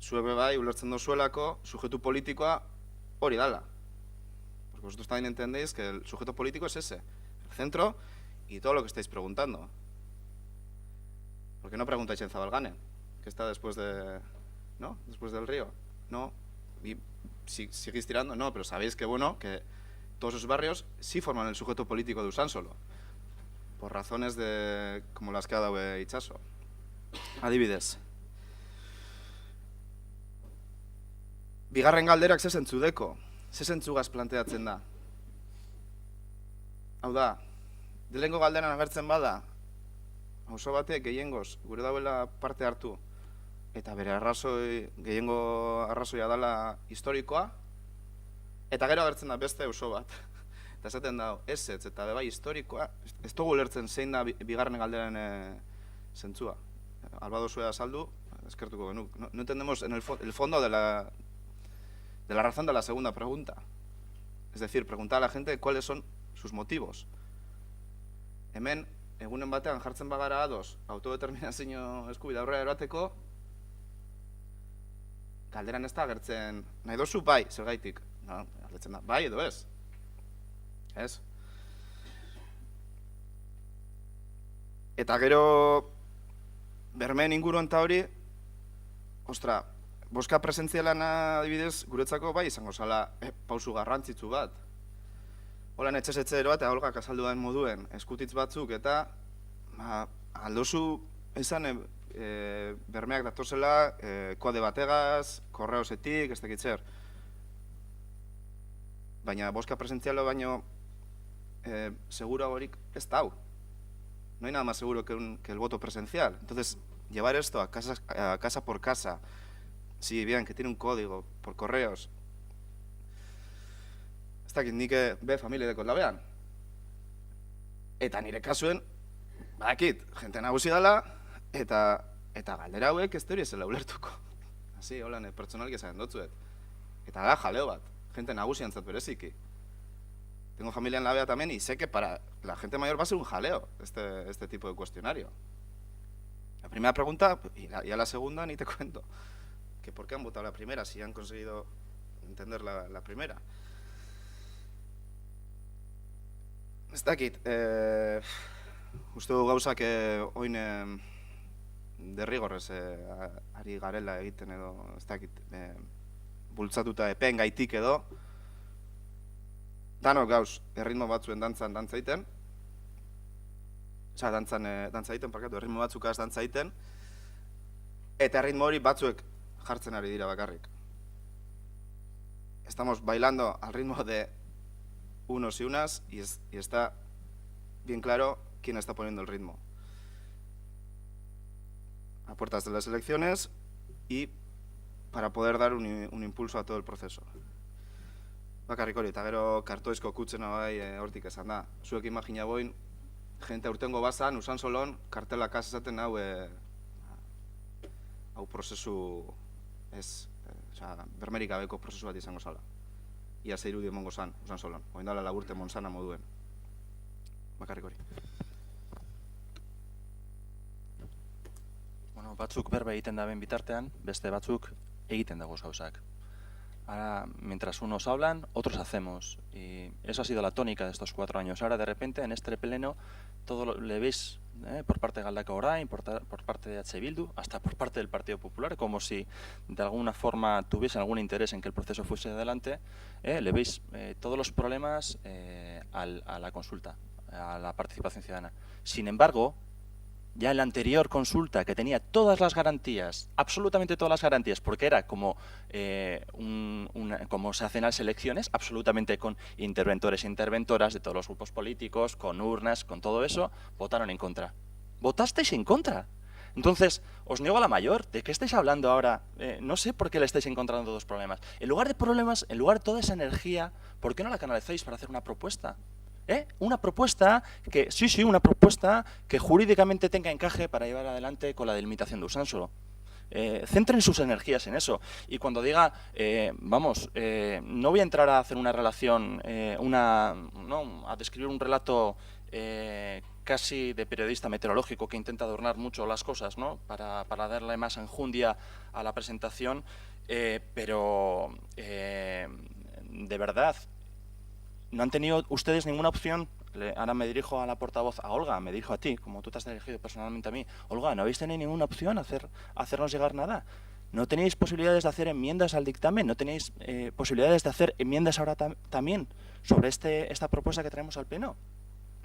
Zuek bai, ulertzen dozuelako, sujetu politikoa hori dala. Porque vosotros también entendéis que el sujeto político es ese, el centro y todo lo que estáis preguntando. ¿Por qué no preguntáis en Zabalgane, que está después de, ¿no? Después del río? No, y si seguís tirando, no, pero sabéis que bueno, que todos esos barrios sí forman el sujeto político de Usánsolo, por razones de como las que ha dado Itxaso. Adibidez. Bigarren galderak ze zentzudeko, ze zentzugaz planteatzen da. Hau da, lehengo galderan agertzen bada, auzo batek gehiengoz gure dauela parte hartu, eta bere gehiengo arrazoia dela historikoa, eta gero agertzen da beste auzo bat. Eta esaten da, ez, eta bebai historikoa, ez dugu lertzen zein da bigarren galderan zentzua. Alba dozua azaldu, eskertuko genuk. No entendemos en el fondo de la razón de la segunda pregunta. Es decir, preguntar a la gente cuáles son sus motivos. Hemen, egunen batean jartzen bagara ados, autodeterminazio eskubidea aurrera erateko, galderan ez da agertzen, nahi dozu bai, zergaitik. No, galdetzen da, bai edo ez. Ez? Eta gero, bermeen inguruan eta hori, ostra, boska presentzialan adibidez, guretzako bai izango zala pausu garrantzitsu bat. Holan etxez-etxe eroa eta Olgak azaldu den moduen eskutitz batzuk eta aldozu esan bermeak datozela kode bategaz, korreosetik, ez dakitzer. Baina boska presentzialo baino seguro horik ez da hau. No hay nada más seguro que el voto presencial. Entonces, llevar esto a casa por casa, si bien que tiene un código por correos, ez dakit nik be familia dekot labean. Eta nire kasuen, badakit, jente nagusi dela, eta galdera hauek ez teori ezela ulertuko. Hasi, holan, pertsonalik esan dotzuet. Eta da jaleo bat, jente nagusiantzat bereziki. Tengo familia en la Bea también y sé que para la gente mayor va a ser un jaleo este tipo de cuestionario. La primera pregunta, y a la segunda ni te cuento. Que ¿por qué han votado la primera si han conseguido entender la primera? Ez dakit, uste du gauzak oin derrigorrez ari garela egiten edo, ez dakit, bultzatuta epeen gaitik edo, danok gauz, erritmo batzuen dantza egiten, dantza egiten, erritmo batzukaz dantza egiten, eta erritmo hori batzuek jartzen ari dira bakarrik. Estamos bailando al ritmo de unos y unas y está bien claro quién está poniendo el ritmo. A puertas de las elecciones y para poder dar un impulso a todo el proceso. Bakarrik hori, eta gero kartoizko kutsena bai hortik esan da. Zuek imagina boin, jente aurtengo bazan, Usansolon, kartelak esaten hau prozesu ez, bermerik gabeko prozesu bat izango zala. Ia zeiru emongo zan, Usansolon, oindala laburte monzana moduen. Bakarrik hori. Bueno, batzuk berba egiten da ben bitartean, beste batzuk egiten dagoz gauzak. Ahora, mientras unos hablan, otros hacemos. Y eso ha sido la tónica de estos 4 años. Ahora, de repente, en este pleno, todo le veis por parte de Galdakao Orain, por parte de H. Bildu, hasta por parte del Partido Popular, como si de alguna forma tuviesen algún interés en que el proceso fuese adelante, le veis todos los problemas a la consulta, a la participación ciudadana. Sin embargo, ya en la anterior consulta, que tenía todas las garantías, absolutamente todas las garantías, porque era como, como se hacen las elecciones, absolutamente con interventores e interventoras de todos los grupos políticos, con urnas, con todo eso, votaron en contra. ¿Votasteis en contra? Entonces, os niego a la mayor. ¿De qué estáis hablando ahora? No sé por qué le estáis encontrando dos problemas. En lugar de problemas, en lugar de toda esa energía, ¿por qué no la canalizáis para hacer una propuesta? Una propuesta que, sí, una propuesta que jurídicamente tenga encaje para llevar adelante con la delimitación de Usánsolo. Centren sus energías en eso. Y cuando diga, no voy a entrar a hacer una relación, a describir un relato casi de periodista meteorológico que intenta adornar mucho las cosas, ¿no? para darle más enjundia a la presentación, pero de verdad, no han tenido ustedes ninguna opción. Ahora me dirijo a la portavoz, a Olga, me dirijo a ti, como tú te has dirigido personalmente a mí. Olga, ¿no habéis tenido ninguna opción a hacernos llegar nada? ¿No tenéis posibilidades de hacer enmiendas al dictamen? ¿No tenéis posibilidades de hacer enmiendas ahora también sobre esta propuesta que traemos al Pleno?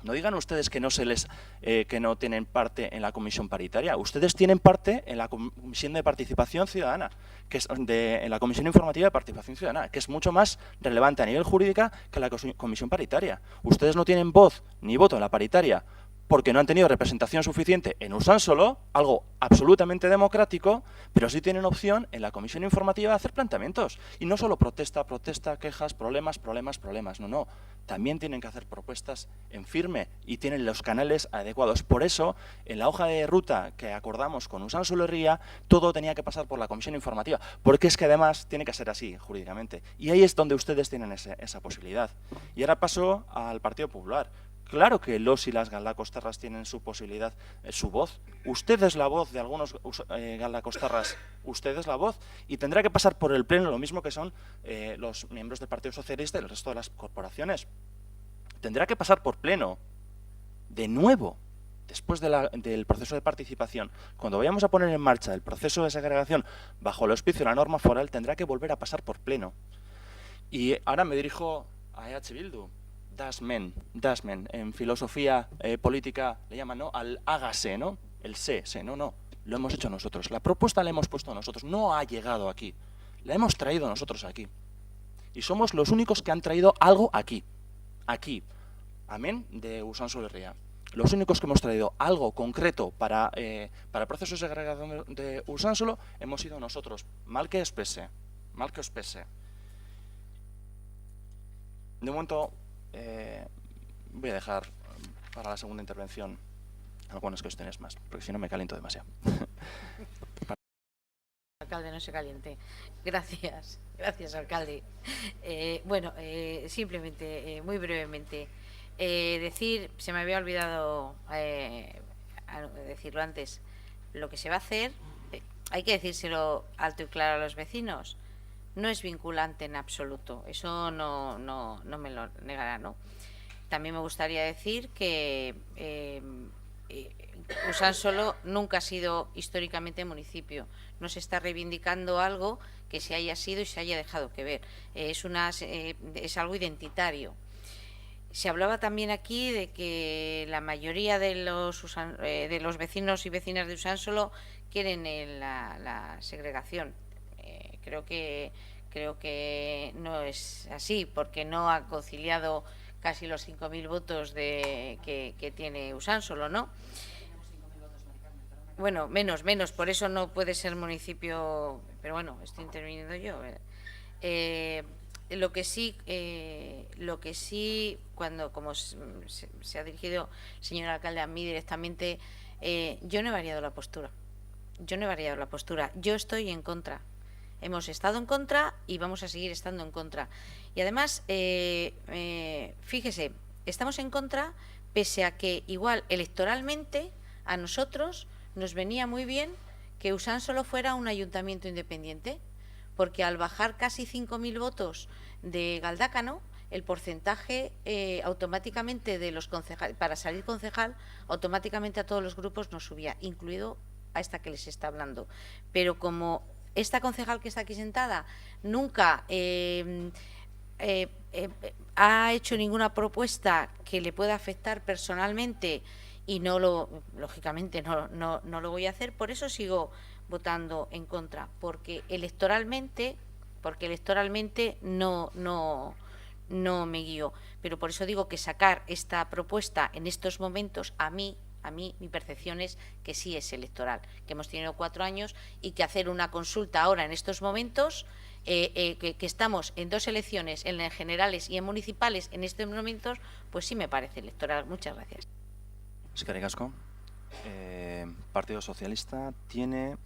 No digan ustedes que que no tienen parte en la comisión paritaria. Ustedes tienen parte en la comisión de participación ciudadana, que es en la comisión informativa de participación ciudadana, que es mucho más relevante a nivel jurídico que la comisión paritaria. Ustedes no tienen voz ni voto en la paritaria porque no han tenido representación suficiente en Usánsolo, algo absolutamente democrático, pero sí tienen opción en la comisión informativa de hacer planteamientos. Y no solo protesta, quejas, problemas, no. También tienen que hacer propuestas en firme y tienen los canales adecuados. Por eso, en la hoja de ruta que acordamos con Usánsolo Herria, todo tenía que pasar por la comisión informativa, porque es que además tiene que ser así jurídicamente. Y ahí es donde ustedes tienen esa posibilidad. Y ahora paso al Partido Popular. Claro que los y las galdacostarras tienen su posibilidad, su voz. Usted es la voz de algunos galdacostarras, usted es la voz. Y tendrá que pasar por el Pleno, lo mismo que son los miembros del Partido Socialista y el resto de las corporaciones. Tendrá que pasar por Pleno, de nuevo, después del proceso de participación. Cuando vayamos a poner en marcha el proceso de segregación bajo el auspicio de la norma foral, tendrá que volver a pasar por Pleno. Y ahora me dirijo a EH Bildu. Das men, en filosofía política le llaman, ¿no?, al hágase, ¿no? El sé, no, lo hemos hecho nosotros. La propuesta la hemos puesto nosotros, no ha llegado aquí. La hemos traído nosotros aquí. Y somos los únicos que han traído algo aquí. Amén de Usánsolo Herria. Los únicos que hemos traído algo concreto para el proceso de segregación de Usánsolo hemos sido nosotros. Mal que os pese. De momento, voy a dejar para la segunda intervención algunas cuestiones más, porque si no me caliento demasiado. Alcalde, no se caliente. Gracias, alcalde. Simplemente, muy brevemente, se me había olvidado decirlo antes, lo que se va a hacer, hay que decírselo alto y claro a los vecinos. No es vinculante en absoluto, eso no me lo negará, ¿no? También me gustaría decir que Usánsolo nunca ha sido históricamente municipio, no se está reivindicando algo que se haya sido y se haya dejado que ver, es algo identitario. Se hablaba también aquí de que la mayoría de los vecinos y vecinas de Usánsolo quieren la segregación. Creo que no es así, porque no ha conciliado casi los 5.000 votos que tiene Usánsolo, ¿no? Bueno, menos, por eso no puede ser municipio, pero bueno, estoy interviniendo yo. Lo que sí, como se ha dirigido el señor alcalde a mí directamente, yo no he variado la postura. Yo estoy en contra. Hemos estado en contra y vamos a seguir estando en contra. Y además, fíjese, estamos en contra pese a que igual electoralmente a nosotros nos venía muy bien que Usánsolo fuera un ayuntamiento independiente, porque al bajar casi 5.000 votos de Galdácano, el porcentaje automáticamente de los concejales, para salir concejal, automáticamente a todos los grupos nos subía, incluido a esta que les está hablando. Pero como esta concejal que está aquí sentada nunca ha hecho ninguna propuesta que le pueda afectar personalmente y lógicamente no lo voy a hacer, por eso sigo votando en contra, porque electoralmente no me guío. Pero por eso digo que sacar esta propuesta en estos momentos, a mí mi percepción es que sí es electoral, que hemos tenido 4 años y que hacer una consulta ahora en estos momentos, que estamos en 2 elecciones, en las generales y en municipales en estos momentos, pues sí me parece electoral. Muchas gracias. Eskerrik asko. Partido Socialista tiene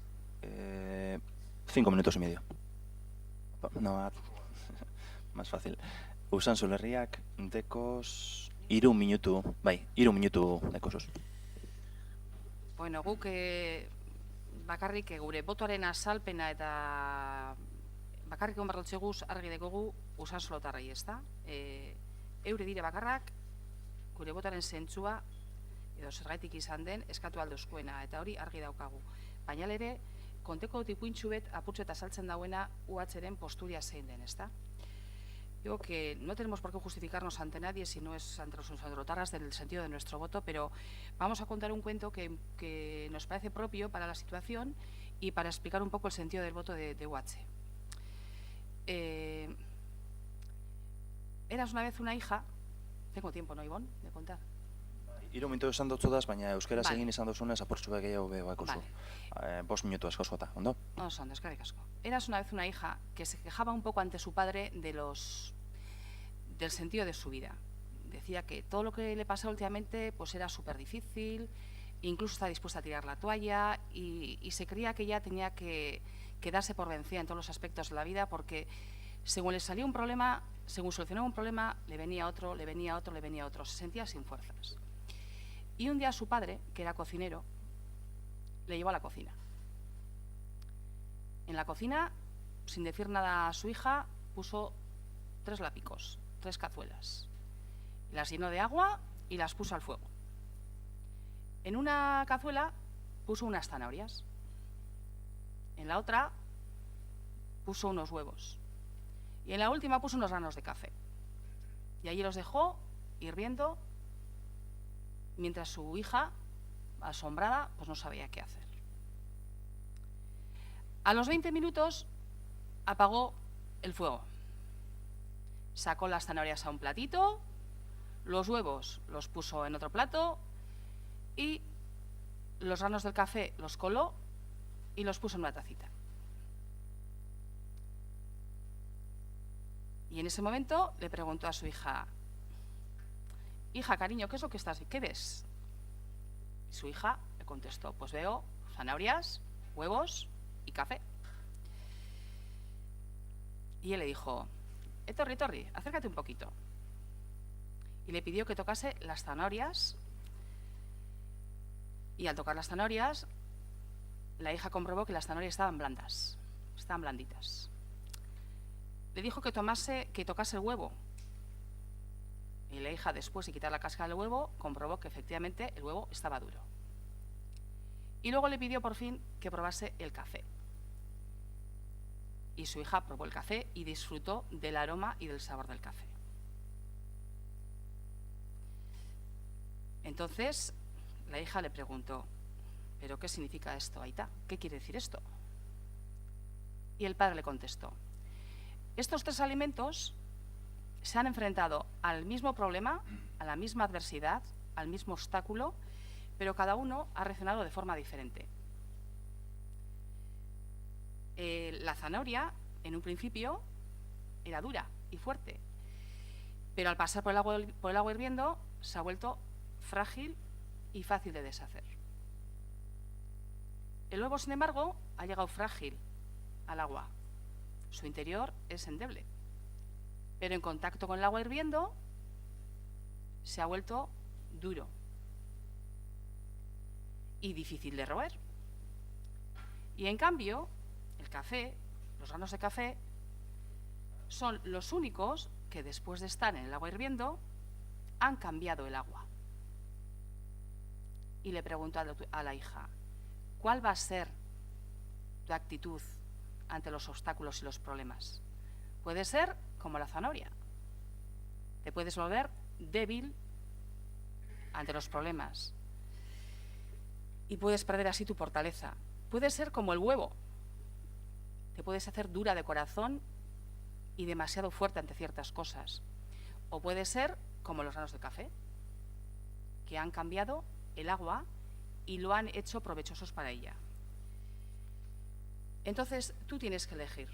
5 minutos y medio. No, más fácil. Usan Solerriak dekos 3 minutu, bai, 3 minutu dekosuz. Bueno, guk bakarrik gure botoaren azalpena eta bakarrik egon barrotzeguz argi dekogu Usansolotarrei, ezta? Eure dire bakarrak gure botoaren zentzua edo zergaitik izan den eskatu aldozkoena, eta hori argi daukagu. Baina ere, konteko tipuintxu bet apurtxo eta saltzen dauena UH-ren posturia zein den, ezta? Digo que no tenemos por qué justificarnos ante nadie si no es ante los usansolotarras del sentido de nuestro voto, pero vamos a contar un cuento que nos parece propio para la situación y para explicar un poco el sentido del voto de UH. Eras una vez una hija, tengo tiempo, ¿no, Ivonne, de contar? 3 minutu esan dotzudaz, baina euskaraz Vale. egin izan duzunez apurtxua gehiago bebakozu. Vale. 5 minutu asko jota, ondo? Oso ondo, eskerrik asko. Eras una vez una hija que se quejaba un poco ante su padre del sentido de su vida. Decía que todo lo que le pasaba últimamente pues era súper difícil, incluso está dispuesta a tirar la toalla y se creía que ya tenía que darse por vencida en todos los aspectos de la vida, porque según le salía un problema, según solucionaba un problema, le venía otro, le venía otro, le venía otro. Se sentía sin fuerzas. Y un día su padre, que era cocinero, le llevó a la cocina. En la cocina, sin decir nada a su hija, puso 3 lápicos, 3 cazuelas. Las llenó de agua y las puso al fuego. En una cazuela puso unas zanahorias. En la otra puso unos huevos. Y en la última puso unos granos de café. Y allí los dejó hirviendo mientras su hija, asombrada, pues no sabía qué hacer. A los 20 minutos apagó el fuego. Sacó las zanahorias a un platito, los huevos los puso en otro plato y los granos del café los coló y los puso en una tacita. Y en ese momento le preguntó a su hija: hija, cariño, ¿qué es lo que qué ves? Y su hija le contestó: pues veo zanahorias, huevos y café. Y él le dijo: Torri, acércate un poquito. Y le pidió que tocase las zanahorias. Y al tocar las zanahorias, la hija comprobó que las zanahorias estaban blandas, estaban blanditas. Le dijo que tocase el huevo. Y la hija, después de quitar la cáscara del huevo, comprobó que efectivamente el huevo estaba duro. Y luego le pidió por fin que probase el café. Y su hija probó el café y disfrutó del aroma y del sabor del café. Entonces, la hija le preguntó: ¿pero qué significa esto, Aita? ¿Qué quiere decir esto? Y el padre le contestó: estos 3 alimentos se han enfrentado al mismo problema, a la misma adversidad, al mismo obstáculo, pero cada uno ha reaccionado de forma diferente. La zanahoria, en un principio, era dura y fuerte, pero al pasar por el agua hirviendo, se ha vuelto frágil y fácil de deshacer. El huevo, sin embargo, ha llegado frágil al agua. Su interior es endeble, pero en contacto con el agua hirviendo se ha vuelto duro y difícil de roer. Y en cambio, el café, los granos de café, son los únicos que después de estar en el agua hirviendo han cambiado el agua. Y le preguntó a la hija: ¿cuál va a ser tu actitud ante los obstáculos y los problemas? Puede ser como la zanahoria, te puedes volver débil ante los problemas y puedes perder así tu fortaleza. Puedes ser como el huevo, te puedes hacer dura de corazón y demasiado fuerte ante ciertas cosas. O puede ser como los granos de café, que han cambiado el agua y lo han hecho provechosos para ella. Entonces, tú tienes que elegir.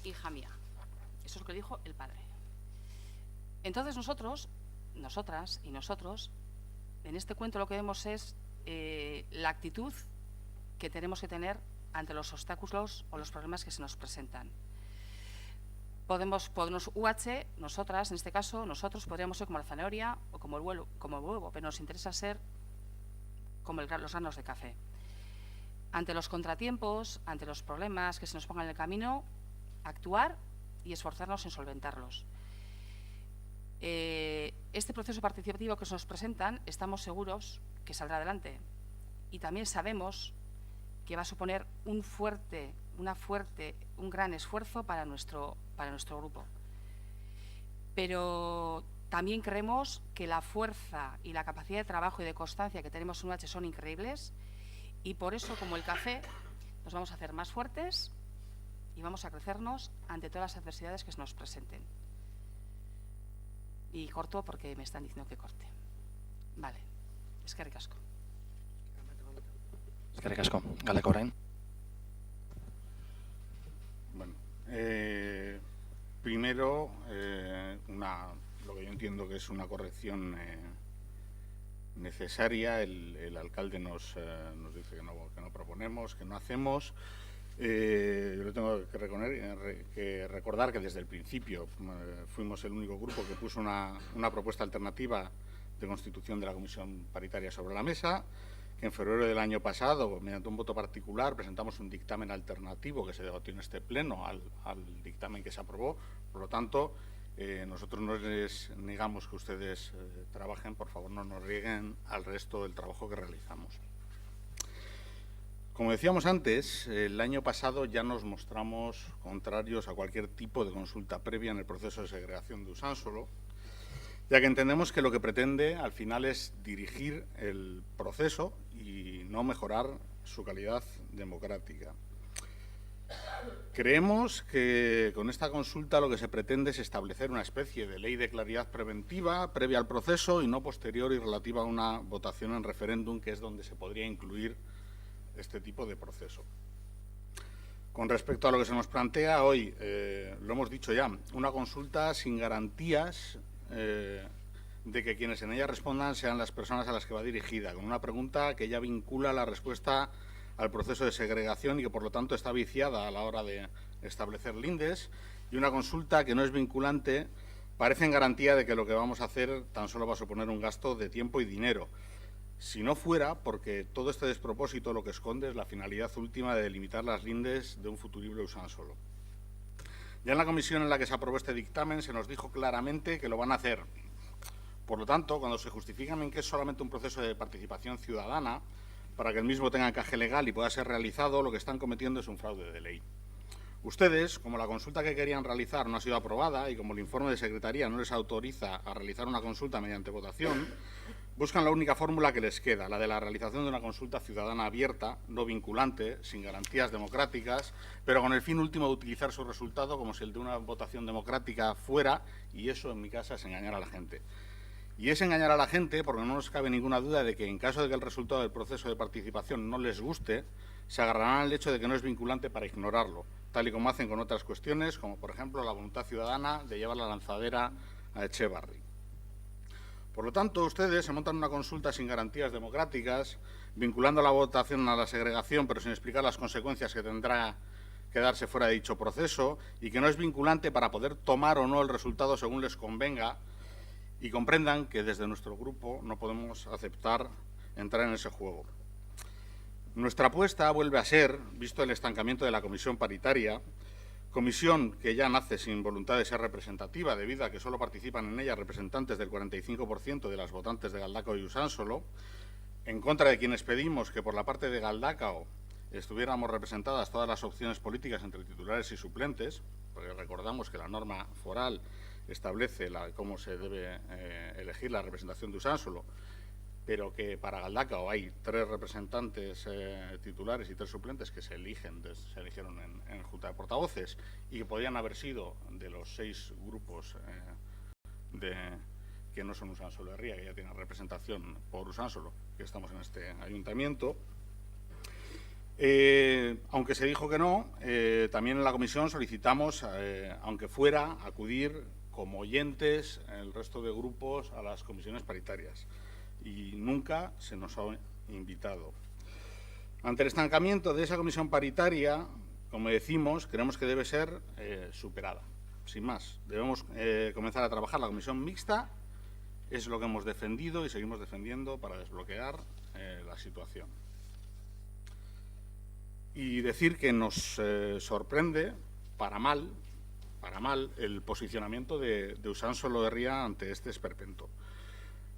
Hija mía. Eso es lo que dijo el padre. Entonces nosotros, nosotras y nosotros, en este cuento lo que vemos es la actitud que tenemos que tener ante los obstáculos o los problemas que se nos presentan. Podemos UH, nosotras, en este caso, nosotros podríamos ser como la zanahoria o como el huevo, pero nos interesa ser como los granos de café. Ante los contratiempos, ante los problemas que se nos pongan en el camino, actuar y esforzarnos en solventarlos. Este proceso participativo que se nos presentan, estamos seguros que saldrá adelante. Y también sabemos que va a suponer un gran esfuerzo para nuestro grupo. Pero también creemos que la fuerza y la capacidad de trabajo y de constancia que tenemos en UH son increíbles y por eso, como el café, nos vamos a hacer más fuertes y vamos a crecernos ante todas las adversidades que se nos presenten. Y corto porque me están diciendo que corte. Vale, eskerrik asko. Eskerrik asko, Galdekao orain. Bueno, primero, lo que yo entiendo que es una corrección necesaria. El alcalde nos dice que no proponemos, que no hacemos. Yo le tengo que recordar que desde el principio fuimos el único grupo que puso una propuesta alternativa de constitución de la Comisión Paritaria sobre la mesa, que en febrero del año pasado, mediante un voto particular, presentamos un dictamen alternativo que se debatió en este pleno al dictamen que se aprobó. Por lo tanto, nosotros no les negamos que ustedes trabajen, por favor no nos nieguen al resto del trabajo que realizamos. Como decíamos antes, el año pasado ya nos mostramos contrarios a cualquier tipo de consulta previa en el proceso de segregación de Usánsolo, ya que entendemos que lo que pretende al final es dirigir el proceso y no mejorar su calidad democrática. Creemos que con esta consulta lo que se pretende es establecer una especie de ley de claridad preventiva previa al proceso y no posterior y relativa a una votación en referéndum, que es donde se podría incluir este tipo de proceso. Con respecto a lo que se nos plantea hoy, lo hemos dicho ya, una consulta sin garantías de que quienes en ella respondan sean las personas a las que va dirigida, con una pregunta que ya vincula la respuesta al proceso de segregación y que por lo tanto está viciada a la hora de establecer lindes, y una consulta que no es vinculante parece en garantía de que lo que vamos a hacer tan solo va a suponer un gasto de tiempo y dinero. Si no fuera porque todo este despropósito lo que esconde es la finalidad última de delimitar las lindes de un futurible Usánsolo. Ya en la comisión en la que se aprobó este dictamen se nos dijo claramente que lo van a hacer. Por lo tanto, cuando se justifican en que es solamente un proceso de participación ciudadana, para que el mismo tenga encaje legal y pueda ser realizado, lo que están cometiendo es un fraude de ley. Ustedes, como la consulta que querían realizar no ha sido aprobada y como el informe de Secretaría no les autoriza a realizar una consulta mediante votación, buscan la única fórmula que les queda, la de la realización de una consulta ciudadana abierta, no vinculante, sin garantías democráticas, pero con el fin último de utilizar su resultado como si el de una votación democrática fuera, y eso en mi casa es engañar a la gente. Y es engañar a la gente porque no nos cabe ninguna duda de que en caso de que el resultado del proceso de participación no les guste, se agarrarán al hecho de que no es vinculante para ignorarlo, tal y como hacen con otras cuestiones, como por ejemplo la voluntad ciudadana de llevar la lanzadera a Echevarri. Por lo tanto, ustedes se montan una consulta sin garantías democráticas, vinculando la votación a la segregación, pero sin explicar las consecuencias que tendrá que darse fuera de dicho proceso, y que no es vinculante para poder tomar o no el resultado según les convenga, y comprendan que desde nuestro grupo no podemos aceptar entrar en ese juego. Nuestra apuesta vuelve a ser, visto el estancamiento de la comisión paritaria, comisión que ya nace sin voluntad de ser representativa, debido a que solo participan en ella representantes del 45% de las votantes de Galdakao y Usánsolo, en contra de quienes pedimos que por la parte de Galdakao estuviéramos representadas todas las opciones políticas entre titulares y suplentes, porque recordamos que la norma foral establece cómo se debe elegir la representación de Usánsolo, pero que para Galdakao hay 3 representantes titulares y 3 suplentes que se eligieron en Junta de Portavoces y que podían haber sido de los 6 grupos que no son Usánsolo Herria, que ya tienen representación por Usánsolo, que estamos en este ayuntamiento. Aunque se dijo que no, también en la comisión solicitamos, aunque fuera, acudir como oyentes el resto de grupos a las comisiones paritarias. Y nunca se nos ha invitado. Ante el estancamiento de esa comisión paritaria, como decimos, creemos que debe ser superada, sin más. Debemos comenzar a trabajar la comisión mixta, es lo que hemos defendido y seguimos defendiendo para desbloquear la situación. Y decir que nos sorprende, para mal, el posicionamiento de Usánsolo Herria ante este esperpento.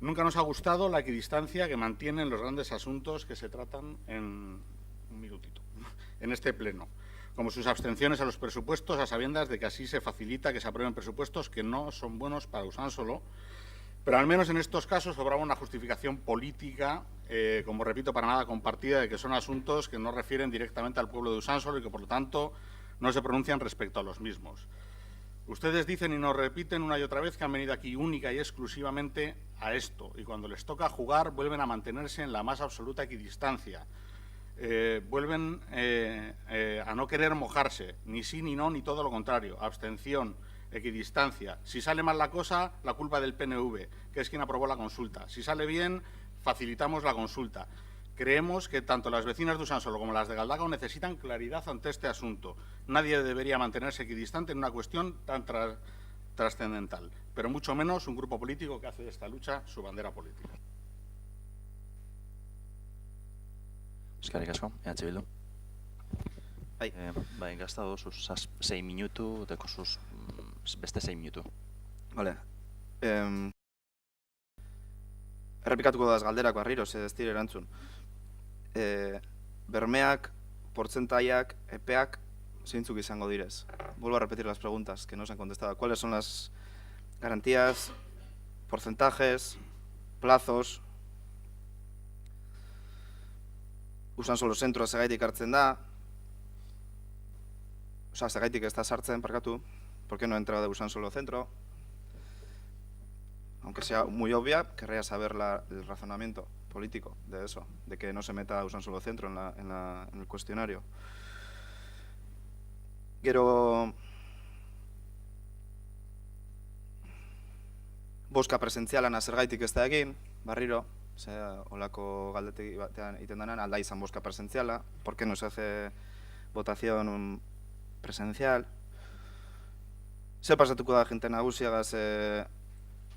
Nunca nos ha gustado la equidistancia que mantienen los grandes asuntos que se tratan en este pleno, como sus abstenciones a los presupuestos, a sabiendas de que así se facilita que se aprueben presupuestos que no son buenos para Usánsolo, pero al menos en estos casos sobraba una justificación política, como repito, para nada compartida, de que son asuntos que no refieren directamente al pueblo de Usánsolo y que, por lo tanto, no se pronuncian respecto a los mismos. Ustedes dicen y nos repiten una y otra vez que han venido aquí única y exclusivamente a esto, y cuando les toca jugar vuelven a mantenerse en la más absoluta equidistancia. Vuelven a no querer mojarse, ni sí ni no, ni todo lo contrario, abstención, equidistancia. Si sale mal la cosa, la culpa del PNV, que es quien aprobó la consulta. Si sale bien, facilitamos la consulta. Creemos que tanto las vecinas de Usánsolo como las de Galdakao necesitan claridad ante este asunto. Nadie debería mantenerse equidistante en una cuestión tan trascendental, pero mucho menos un grupo político que hace de esta lucha su bandera política. Eskerrik asko, EH Bildu. Bai. Gastado sus 6 minutu, deko sus beste 6 minutu. Vale. Errepikatuko daz galderak barriro, ez dire erantzun. Bermeak, portzentaiak, epeak, zeintzuk izango direz. Vuelvo a repetir las preguntas que no se han contestado. ¿Cuáles son las garantías, porcentajes, plazos? Usánsolo zentroa segaitik hartzen da. Osa, segaitik ez da sartzen, parkatu. ¿Por qué no ha entrado de Usánsolo centro? Aunque sea muy obvia, querría saber el razonamiento político de eso, de que no se meta Usánsolo centro en el cuestionario. Gero, boska presentzialan zergaitik ez da egin, barriro, olako galdetik batean egiten denan, alda izan boska presentziala, ¿por qué no se hace votación presencial? Zer pasatuko da jente nagusiagaz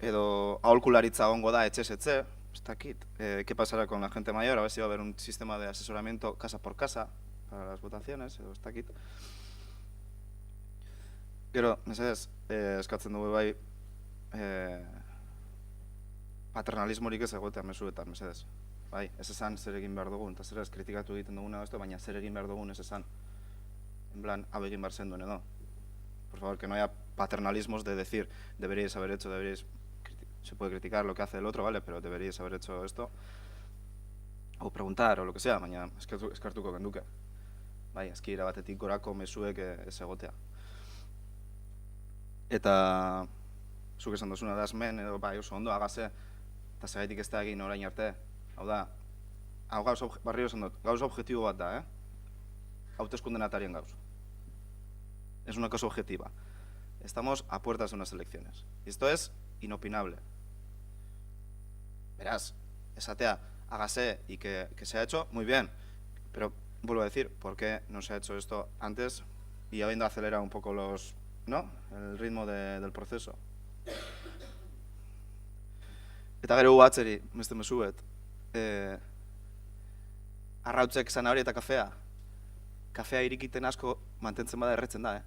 edo aholkularitza ongo da etxez-etxe, ez dakit. ¿Qué pasará con la gente mayor? A ver si va a haber un sistema de asesoramiento casa por casa para las votaciones, edo ez dakit. Gero, mesedez, eskatzen dugu bai paternalismorik ez egotea mezuetan, mesedez. Bai, ez esan zer egin behar dugun, eta zer ez kritikatu egiten duguna beste, baina zer egin behar dugun ez esan. En plan, hau egin behar zen duen edo. Por favor, que no haya paternalismos de decir, deberíais haber hecho, se puede criticar lo que hace el otro, ¿vale? Pero deberíais haber hecho esto. O preguntar, o lo que sea, baina eskartuko genduke. Bai, eski irabatetik gorako mezuek ez egotea. Eta, zuk esan dozuna da esmen, edo bai oso ondo, agaze, eta segaitik ez da egin orain arte. Hau da, hau barrio esan dut, gauza objetibo bat da, hauteskunden atarien gauz. Es una cosa objetiva. Estamos a puertas de unas elecciones. Y esto es inopinable. Verás, esatea, hágase y que se ha hecho, muy bien. Pero vuelvo a decir, ¿por qué no se ha hecho esto antes y habiendo acelerado un poco el ritmo del proceso? Eta gero atzeri, beste mezuet, arrautzek zanahori eta kafea. Kafea irikiten asko mantentzen bada erretzen da,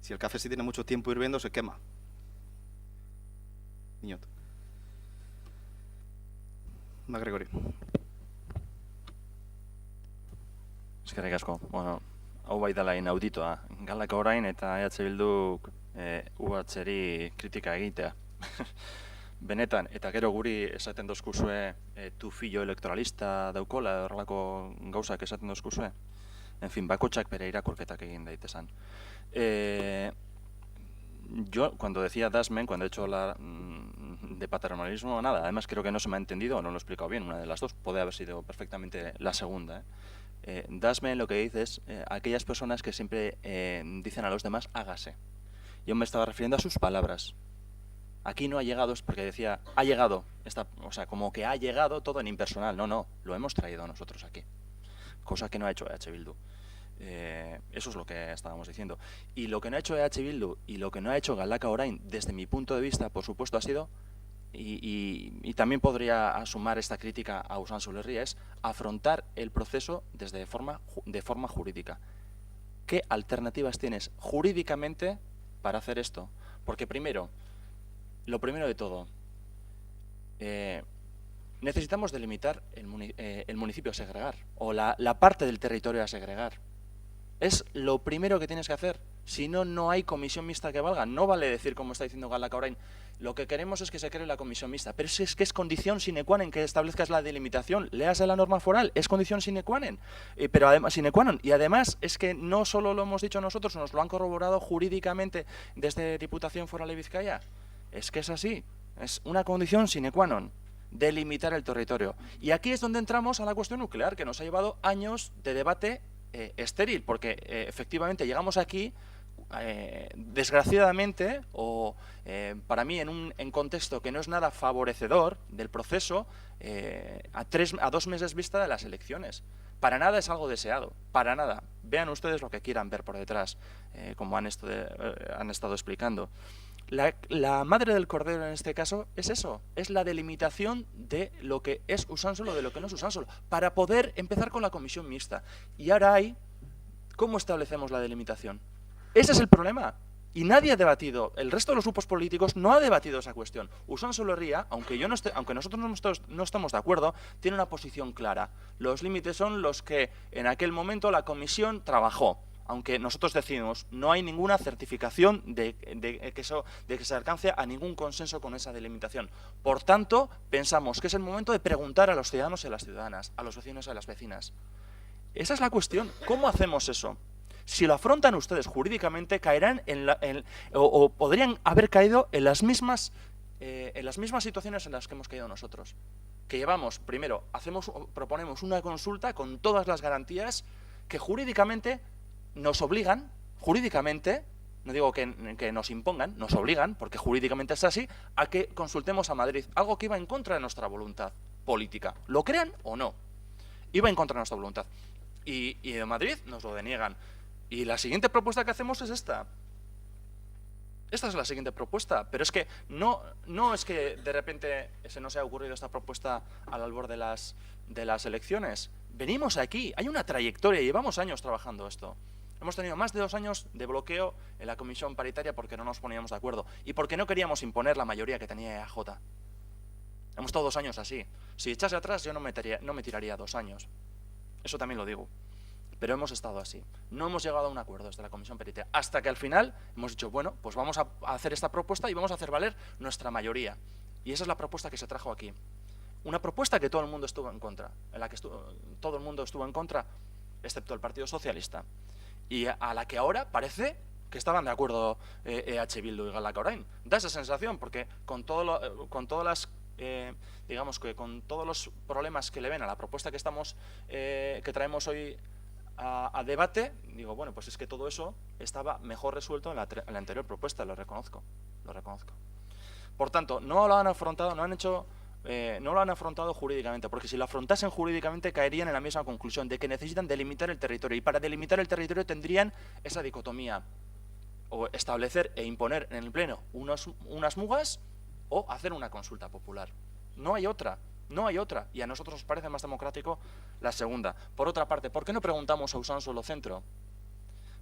Si el café si tiene mucho tiempo hirviendo, se quema. Niñot. Va, Gregori. Eskerrik asko. Bueno, hau bai dela inauditoa. Galdakao orain eta EH Bilduk UHri kritika egitea. Benetan, eta gero guri esaten dozkuzue tufillo elektoralista daukola, horrelako gauzak esaten dozkuzue. En fin, bakotxak bere irakurketak egin daitezan. Yo, cuando decía Dasmen, cuando he hecho la de paternalismo, nada, además creo que no se me ha entendido o no lo he explicado bien, una de las dos, puede haber sido perfectamente la segunda. Dasmen lo que dice es aquellas personas que siempre dicen a los demás, hágase. Yo me estaba refiriendo a sus palabras. Aquí no ha llegado, es porque decía, ha llegado, o sea, como que ha llegado todo en impersonal. No, lo hemos traído nosotros aquí, cosa que no ha hecho EH Bildu. Eso es lo que estábamos diciendo. Y lo que no ha hecho EH Bildu y lo que no ha hecho Galdakao Orain, desde mi punto de vista, por supuesto, ha sido, y también podría sumar esta crítica a Usanso Lerria, es afrontar el proceso de forma jurídica. ¿Qué alternativas tienes jurídicamente para hacer esto? Porque primero, lo primero de todo, necesitamos delimitar el municipio a segregar, o la parte del territorio a segregar. Es lo primero que tienes que hacer. Si no, no hay comisión mixta que valga. No vale decir, como está diciendo Galdakao Orain, lo que queremos es que se cree la comisión mixta. Pero es que es condición sine qua non que establezcas la delimitación. Léase la norma foral, es condición sine qua non. Pero además, sine qua non. Y además es que no solo lo hemos dicho nosotros, nos lo han corroborado jurídicamente desde Diputación Foral de Vizcaya. Es que es así. Es una condición sine qua non. Delimitar el territorio. Y aquí es donde entramos a la cuestión nuclear, que nos ha llevado años de debate estéril, porque efectivamente llegamos aquí, desgraciadamente, o para mí en un contexto que no es nada favorecedor del proceso, a 2 meses vista de las elecciones. Para nada es algo deseado, para nada. Vean ustedes lo que quieran ver por detrás, como han estado explicando. La madre del cordero en este caso es eso, es la delimitación de lo que es Usánsolo, de lo que no es Usánsolo, para poder empezar con la comisión mixta. Y ahora ¿cómo establecemos la delimitación? Ese es el problema. Y nadie ha debatido, el resto de los grupos políticos no ha debatido esa cuestión. Usánsolo Herria, aunque nosotros no estamos de acuerdo, tiene una posición clara. Los límites son los que en aquel momento la comisión trabajó. Aunque nosotros decimos, no hay ninguna certificación de que se alcance a ningún consenso con esa delimitación. Por tanto, pensamos que es el momento de preguntar a los ciudadanos y a las ciudadanas, a los vecinos y a las vecinas. Esa es la cuestión. ¿Cómo hacemos eso? Si lo afrontan ustedes jurídicamente, caerán o podrían haber caído en las mismas situaciones en las que hemos caído nosotros. Que llevamos, primero, proponemos una consulta con todas las garantías que jurídicamente nos obligan, jurídicamente, no digo que nos impongan, nos obligan, porque jurídicamente es así, a que consultemos a Madrid, algo que iba en contra de nuestra voluntad política. ¿Lo crean o no? Iba en contra de nuestra voluntad. Y de Madrid nos lo deniegan. Y la siguiente propuesta que hacemos es esta. Esta es la siguiente propuesta, pero es que no es que de repente se nos haya ocurrido esta propuesta al albor de las elecciones. Venimos aquí, hay una trayectoria, llevamos años trabajando esto. Hemos tenido más de 2 años de bloqueo en la comisión paritaria porque no nos poníamos de acuerdo y porque no queríamos imponer la mayoría que tenía EAJ. Hemos estado 2 años así. Si echase atrás yo no me tiraría 2 años. Eso también lo digo. Pero hemos estado así. No hemos llegado a un acuerdo desde la comisión paritaria. Hasta que al final hemos dicho, bueno, pues vamos a hacer esta propuesta y vamos a hacer valer nuestra mayoría. Y esa es la propuesta que se trajo aquí. Una propuesta que todo el mundo estuvo en contra, en la que todo el mundo estuvo en contra, excepto el Partido Socialista. Y a la que ahora parece que estaban de acuerdo EH Bildu y Galdakao Orain. Da esa sensación, porque con todos los problemas que le ven a la propuesta que traemos hoy a debate, digo, bueno, pues es que todo eso estaba mejor resuelto en la anterior propuesta, lo reconozco. Por tanto, no lo han afrontado, no lo han afrontado jurídicamente, porque si lo afrontasen jurídicamente caerían en la misma conclusión de que necesitan delimitar el territorio, y para delimitar el territorio tendrían esa dicotomía, o establecer e imponer en el Pleno unas mugas o hacer una consulta popular. No hay otra, y a nosotros nos parece más democrático la segunda. Por otra parte, ¿por qué no preguntamos a Usánsolo Centro?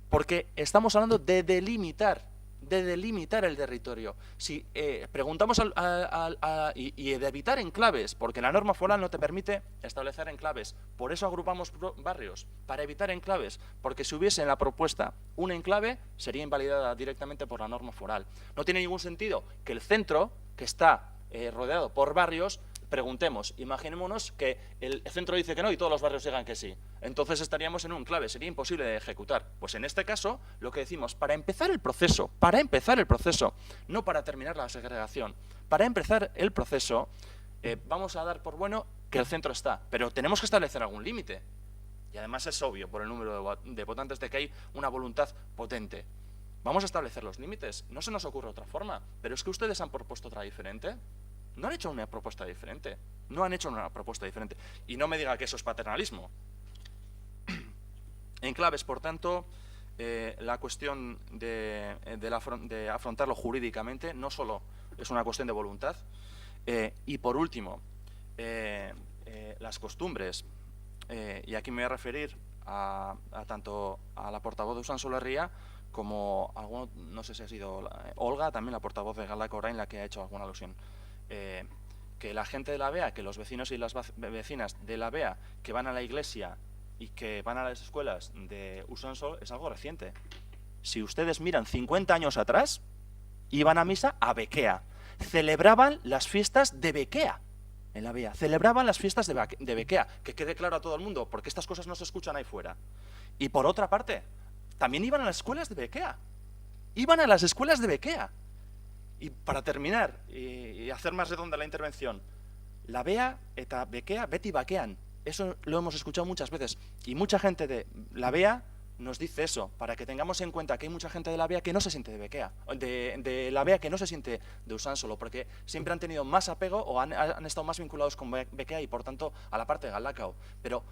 Porque estamos hablando de delimitar de delimitar el territorio. Si preguntamos y de evitar enclaves, porque la norma foral no te permite establecer enclaves. Por eso agrupamos barrios, para evitar enclaves, porque si hubiese en la propuesta un enclave, sería invalidada directamente por la norma foral. No tiene ningún sentido que el centro, que está rodeado por barrios, preguntemos, imaginémonos que el centro dice que no y todos los barrios digan que sí. Entonces estaríamos en un enclave, sería imposible de ejecutar. Pues en este caso, lo que decimos, para empezar el proceso, no para terminar la segregación, para empezar el proceso, vamos a dar por bueno que el centro está, pero tenemos que establecer algún límite. Y además es obvio, por el número de votantes, de que hay una voluntad potente. Vamos a establecer los límites, no se nos ocurre otra forma, pero es que ustedes han propuesto otra diferente. No han hecho una propuesta diferente, Y no me diga que eso es paternalismo. Enclaves, por tanto, la cuestión de afrontarlo jurídicamente no solo es una cuestión de voluntad. Y por último, las costumbres. Y aquí me voy a referir tanto a la portavoz de Usansolo Herria como alguno, no sé si ha sido Olga, también la portavoz de Galdakao Orain, la que ha hecho alguna alusión. Que la gente de la BEA, que los vecinos y las vecinas de la BEA que van a la iglesia y que van a las escuelas de Usansolo es algo reciente. Si ustedes miran 50 años atrás, iban a misa a Bekea. Celebraban las fiestas de Bekea en la BEA. Celebraban las fiestas de Bekea. Que quede claro a todo el mundo, porque estas cosas no se escuchan ahí fuera. Y por otra parte, también iban a las escuelas de Bekea. Y para terminar y hacer más redonda la intervención, la BEA eta Bekea beti bakean. Eso lo hemos escuchado muchas veces. Y mucha gente de la BEA nos dice eso, para que tengamos en cuenta que hay mucha gente de la BEA que no se siente de Bekea, de la BEA que no se siente de Usansolo, porque siempre han tenido más apego o han estado más vinculados con Bekea y por tanto a la parte de Galdakao. Pero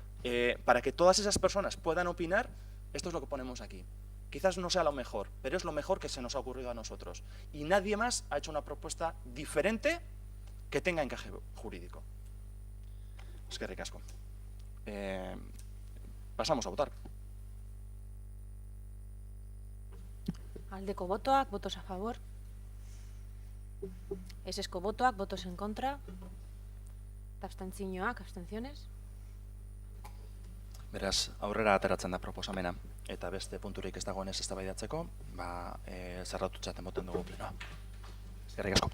para que todas esas personas puedan opinar, esto es lo que ponemos aquí. Quizás no sea lo mejor, pero es lo mejor que se nos ha ocurrido a nosotros. Y nadie más ha hecho una propuesta diferente que tenga encaje jurídico. Es que ricasco. Pasamos a votar. Aldeko botoak, votos a favor. Ezezko botoak, votos en contra. Abstentzioak, abstenciones. Beraz, aurrera ateratzen da proposamena, eta beste punturik ez dagoenez eztabaidatzeko, zerratutzat emoten dugu plenoa. Eskerrik asko.